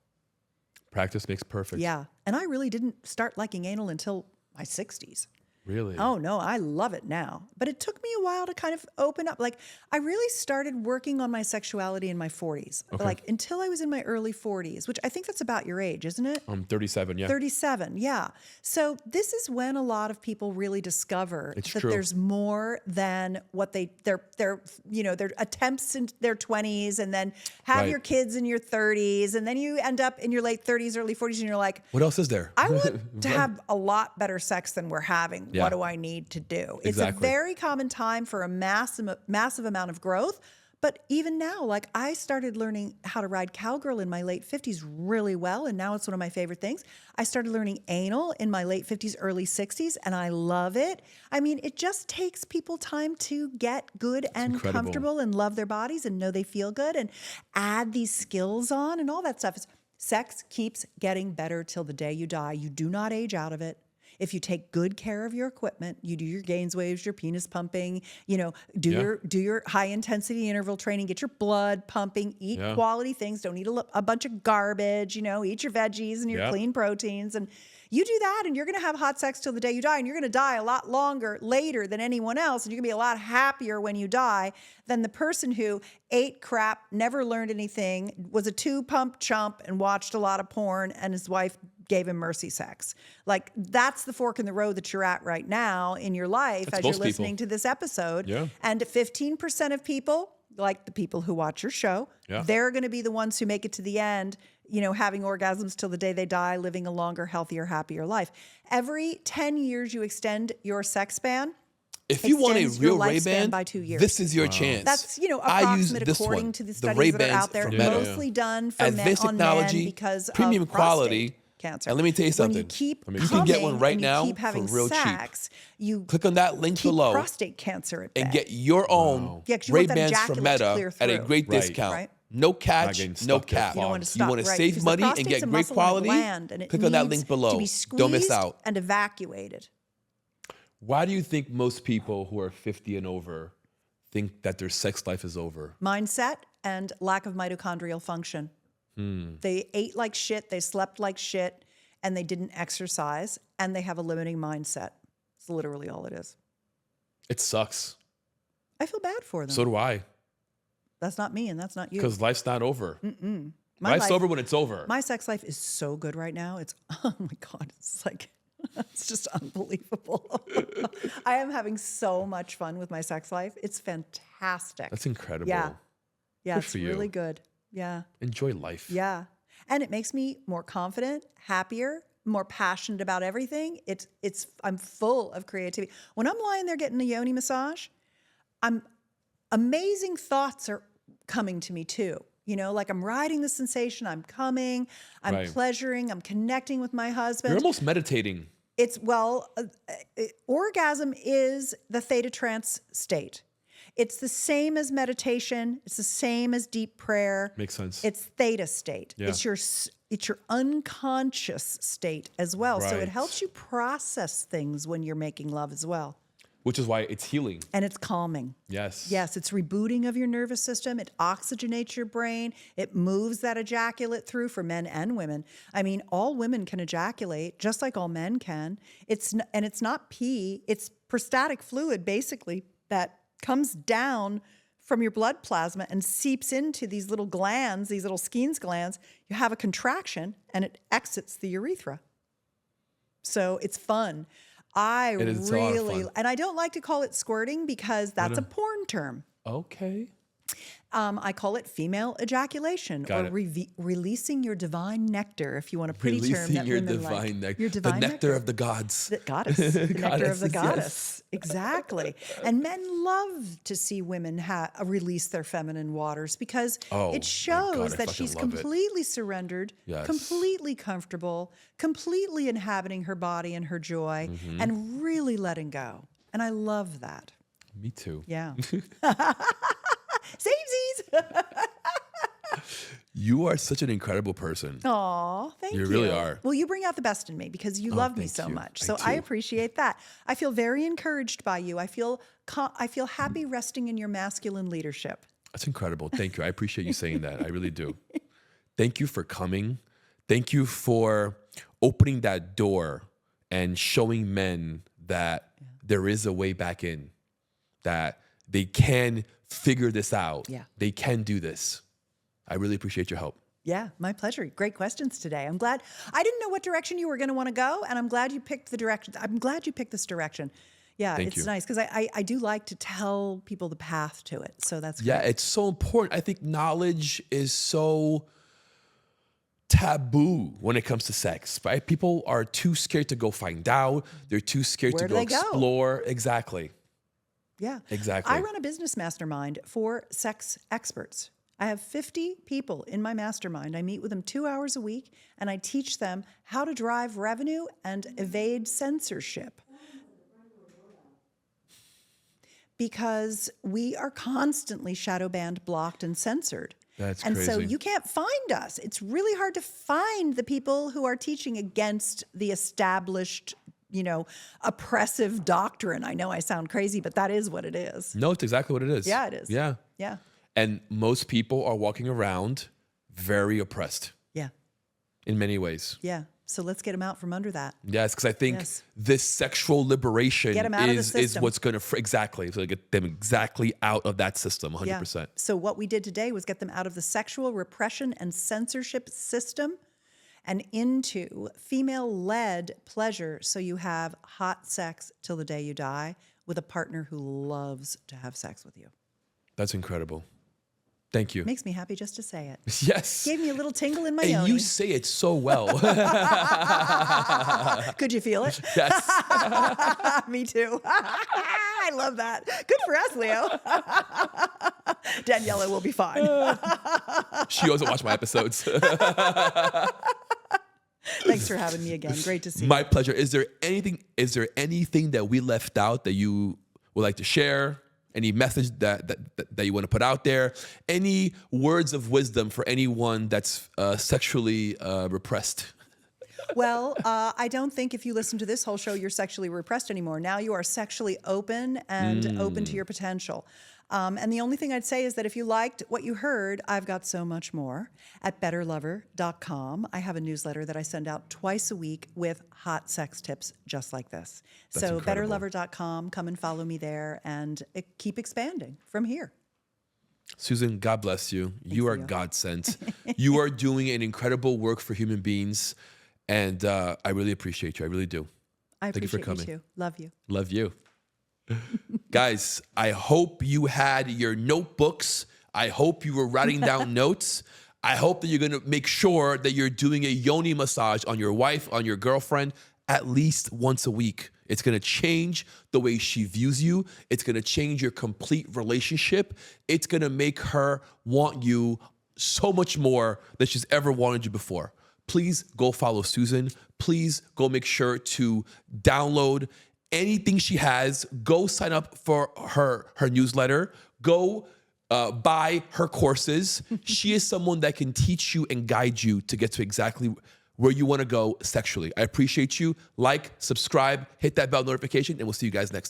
Speaker 1: Practice makes perfect.
Speaker 2: Yeah. And I really didn't start liking anal until my 60s.
Speaker 1: Really?
Speaker 2: Oh, no, I love it now. But it took me a while to kind of open up. Like, I really started working on my sexuality in my 40s.
Speaker 1: Okay.
Speaker 2: Like, until I was in my early 40s, which I think that's about your age, isn't it?
Speaker 1: 37, yeah.
Speaker 2: 37, yeah. So this is when a lot of people really discover
Speaker 1: It's
Speaker 2: that
Speaker 1: true.
Speaker 2: there's more than what their attempts in their 20s, and then have
Speaker 1: Right.
Speaker 2: your kids in your 30s, and then you end up in your late 30s, early 40s, and you're like,
Speaker 1: What else is there?
Speaker 2: I want to have a lot better sex than we're having.
Speaker 1: Yeah.
Speaker 2: What do I need to do? It's
Speaker 1: Exactly.
Speaker 2: a very common time for a massive amount of growth, But even now, like I started learning how to ride cowgirl in my late 50s really well. And now it's one of my favorite things. I started learning anal in my late 50s, early 60s, and I love it. I mean, it just takes people time to get good and
Speaker 1: incredible.
Speaker 2: comfortable and love their bodies and know they feel good and add these skills on and all that stuff. Sex keeps getting better till the day you die. You do not age out of it. If you take good care of your equipment, you do your gains waves, your penis pumping, do your high intensity interval training, get your blood pumping, eat quality things, don't eat a bunch of garbage, eat your veggies and your clean proteins. And you do that and you're going to have hot sex till the day you die. And you're going to die a lot longer later than anyone else. And you're going to be a lot happier when you die than the person who ate crap, never learned anything, was a 2-pump chump and watched a lot of porn and his wife gave him mercy sex. Like that's the fork in the road that you're at right now in your life as you're listening to this episode.
Speaker 1: Yeah.
Speaker 2: And 15% of people, like the people who watch your show, they're going to be the ones who make it to the end, having orgasms till the day they die, living a longer, healthier, happier life. Every 10 years you extend your sex span.
Speaker 1: If you want a
Speaker 2: extends your
Speaker 1: real
Speaker 2: lifespan
Speaker 1: Ray-Ban,
Speaker 2: by 2 years.
Speaker 1: this is your chance.
Speaker 2: That's,
Speaker 1: I use
Speaker 2: approximate
Speaker 1: this
Speaker 2: according
Speaker 1: one,
Speaker 2: to the
Speaker 1: the
Speaker 2: studies that are
Speaker 1: Ray-Bans
Speaker 2: out there,
Speaker 1: from Meta.
Speaker 2: mostly done for men
Speaker 1: Advanced
Speaker 2: on men
Speaker 1: technology,
Speaker 2: because
Speaker 1: premium
Speaker 2: of
Speaker 1: quality.
Speaker 2: prostate cancer.
Speaker 1: And let me tell you something.
Speaker 2: When you keep
Speaker 1: you can get one right
Speaker 2: and you
Speaker 1: now
Speaker 2: keep having
Speaker 1: for real
Speaker 2: sex,
Speaker 1: cheap.
Speaker 2: You
Speaker 1: click on that link
Speaker 2: keep
Speaker 1: below
Speaker 2: prostate cancer at bay.
Speaker 1: and get your own
Speaker 2: Yeah, 'cause you want that
Speaker 1: Ray-Bans from
Speaker 2: ejaculate to
Speaker 1: Meta
Speaker 2: clear
Speaker 1: at a
Speaker 2: through.
Speaker 1: great
Speaker 3: Right.
Speaker 1: discount.
Speaker 2: Right.
Speaker 1: No catch,
Speaker 3: getting
Speaker 1: no
Speaker 3: stuck there.
Speaker 1: cap.
Speaker 2: You don't want to
Speaker 1: You
Speaker 2: stop,
Speaker 1: want to
Speaker 2: right,
Speaker 1: save
Speaker 2: because the
Speaker 1: money and
Speaker 2: prostate's
Speaker 1: get
Speaker 2: a
Speaker 1: great
Speaker 2: muscle and a
Speaker 1: quality?
Speaker 2: gland, and it
Speaker 1: Click on that
Speaker 2: needs
Speaker 1: link below.
Speaker 2: to be
Speaker 1: Don't miss
Speaker 2: squeezed
Speaker 1: out.
Speaker 2: and evacuated.
Speaker 1: Why do you think most people who are 50 and over think that their sex life is over?
Speaker 2: Mindset and lack of mitochondrial function. They ate like shit, they slept like shit, and they didn't exercise, and they have a limiting mindset. It's literally all it is.
Speaker 1: It sucks.
Speaker 2: I feel bad for them.
Speaker 1: So do I.
Speaker 2: That's not me, and that's not you.
Speaker 1: Because life's not over.
Speaker 2: My
Speaker 1: Life's
Speaker 2: life-
Speaker 1: over when it's over.
Speaker 2: My sex life is so good right now. It's, oh my God, it's like, it's just unbelievable. I am having so much fun with my sex life. It's fantastic.
Speaker 1: That's incredible.
Speaker 2: Yeah. Yeah,
Speaker 1: Good
Speaker 2: it's
Speaker 1: for you.
Speaker 2: really good. Yeah.
Speaker 1: Enjoy life.
Speaker 2: Yeah. And it makes me more confident, happier, more passionate about everything. I'm full of creativity. When I'm lying there getting a yoni massage, amazing thoughts are coming to me too. Like I'm riding the sensation, I'm coming, I'm
Speaker 1: Right.
Speaker 2: pleasuring, I'm connecting with my husband.
Speaker 1: You're almost meditating.
Speaker 2: Orgasm is the theta trance state. It's the same as meditation. It's the same as deep prayer.
Speaker 1: Makes sense.
Speaker 2: It's theta state.
Speaker 1: Yeah.
Speaker 2: It's your unconscious state as well. So
Speaker 1: Right.
Speaker 2: it helps you process things when you're making love as well.
Speaker 1: Which is why it's healing.
Speaker 2: And it's calming.
Speaker 1: Yes.
Speaker 2: Yes, it's rebooting of your nervous system. It oxygenates your brain. It moves that ejaculate through for men and women. I mean, all women can ejaculate, just like all men can. It's not pee. It's prostatic fluid, basically, that comes down from your blood plasma and seeps into these little glands, these little Skene's glands. You have a contraction, and it exits the urethra. So it's fun.
Speaker 1: It is a lot of fun.
Speaker 2: And I don't like to call it squirting because that's a porn term.
Speaker 1: Okay.
Speaker 2: I call it female ejaculation
Speaker 1: Got
Speaker 2: or
Speaker 1: it.
Speaker 2: releasing your divine nectar, if you want a pretty term
Speaker 1: Releasing
Speaker 2: that
Speaker 1: your
Speaker 2: women
Speaker 1: divine
Speaker 2: like.
Speaker 1: nectar.
Speaker 2: Your divine
Speaker 1: the nectar of the gods.
Speaker 2: The goddess, the nectar of the
Speaker 1: Goddesses, yes.
Speaker 2: goddess. Exactly. And men love to see women release their feminine waters because
Speaker 1: Oh, my
Speaker 2: it shows
Speaker 1: God, I
Speaker 2: that
Speaker 1: fucking
Speaker 2: she's
Speaker 1: love it.
Speaker 2: completely surrendered,
Speaker 1: Yes.
Speaker 2: completely comfortable, completely inhabiting her body and her joy,
Speaker 1: Mm-hmm.
Speaker 2: and really letting go. And I love that.
Speaker 1: Me too.
Speaker 2: Yeah. Samesies.
Speaker 1: You are such an incredible person.
Speaker 2: Aw, thank you.
Speaker 1: You really are.
Speaker 2: Well, you bring out the best in me because you love me
Speaker 1: thank
Speaker 2: so
Speaker 1: you.
Speaker 2: much. So
Speaker 1: Thank
Speaker 2: I
Speaker 1: you.
Speaker 2: appreciate that. I feel very encouraged by you. I feel happy resting in your masculine leadership.
Speaker 1: That's incredible. Thank you. I appreciate you saying that. I really do. Thank you for coming. Thank you for opening that door and showing men that there is a way back in, that they can figure this out.
Speaker 2: Yeah.
Speaker 1: They can do this. I really appreciate your help.
Speaker 2: Yeah, my pleasure. Great questions today. I'm glad. I didn't know what direction you were going to want to go, and I'm glad you picked the direction. I'm glad you picked this direction. Yeah,
Speaker 1: Thank
Speaker 2: it's
Speaker 1: you.
Speaker 2: nice because I do like to tell people the path to it. So that's
Speaker 1: Yeah,
Speaker 2: great.
Speaker 1: it's so important. I think knowledge is so taboo when it comes to sex, right? People are too scared to go find out. They're too scared
Speaker 2: Where
Speaker 1: to
Speaker 2: do
Speaker 1: go
Speaker 2: they go?
Speaker 1: explore. Exactly.
Speaker 2: Yeah.
Speaker 1: Exactly.
Speaker 2: I run a business mastermind for sex experts. I have 50 people in my mastermind. I meet with them 2 hours a week, and I teach them how to drive revenue and evade censorship. Because we are constantly shadow banned, blocked, and censored.
Speaker 1: That's
Speaker 2: and so
Speaker 1: crazy.
Speaker 2: you can't find us. It's really hard to find the people who are teaching against the established, oppressive doctrine. I know I sound crazy, but that is what it is.
Speaker 1: No, it's exactly what it is.
Speaker 2: Yeah, it is.
Speaker 1: Yeah.
Speaker 2: Yeah.
Speaker 1: And most people are walking around very oppressed
Speaker 2: Yeah.
Speaker 1: in many ways.
Speaker 2: Yeah. So let's get them out from under that.
Speaker 1: Yes, because I think
Speaker 2: Yes.
Speaker 1: this sexual liberation
Speaker 2: Get 'em out of the
Speaker 1: is
Speaker 2: system.
Speaker 1: what's going to exactly so get them exactly out of that system, 100%.
Speaker 2: Yeah. So what we did today was get them out of the sexual repression and censorship system and into female-led pleasure, so you have hot sex till the day you die with a partner who loves to have sex with you.
Speaker 1: That's incredible. Thank you.
Speaker 2: Makes me happy just to say it.
Speaker 1: Yes.
Speaker 2: Gave me a little tingle in my
Speaker 1: And
Speaker 2: yoni.
Speaker 1: you say it so well.
Speaker 2: Could you feel it?
Speaker 1: Yes.
Speaker 2: Me too. I love that. Good for us, Leo. Daniela will be fine.
Speaker 1: She doesn't watch my episodes.
Speaker 2: Thanks for having me again. Great to see you.
Speaker 1: My pleasure. Is there anything that we left out that you would like to share? Any message that you want to put out there? Any words of wisdom for anyone that's sexually repressed?
Speaker 2: Well, I don't think if you listen to this whole show, you're sexually repressed anymore. Now you are sexually open and open to your potential. And the only thing I'd say is that if you liked what you heard, I've got so much more at betterlover.com. I have a newsletter that I send out twice a week with hot sex tips just like this. So
Speaker 1: incredible.
Speaker 2: betterlover.com, come and follow me there and keep expanding from here.
Speaker 1: Susan, God bless you. You are
Speaker 2: Leo.
Speaker 1: God sent. You are doing an incredible work for human beings. And I really appreciate you. I really do.
Speaker 2: I
Speaker 1: Thank you for
Speaker 2: appreciate
Speaker 1: coming.
Speaker 2: too. Love you.
Speaker 1: Love you. Guys, I hope you had your notebooks. I hope you were writing down notes. I hope that you're going to make sure that you're doing a yoni massage on your wife, on your girlfriend, at least once a week. It's going to change the way she views you. It's going to change your complete relationship. It's going to make her want you so much more than she's ever wanted you before. Please go follow Susan. Please go make sure to download anything she has. Go sign up for her newsletter. Go buy her courses. She is someone that can teach you and guide you to get to exactly where you want to go sexually. I appreciate you. Like, subscribe, hit that bell notification, and we'll see you guys next time.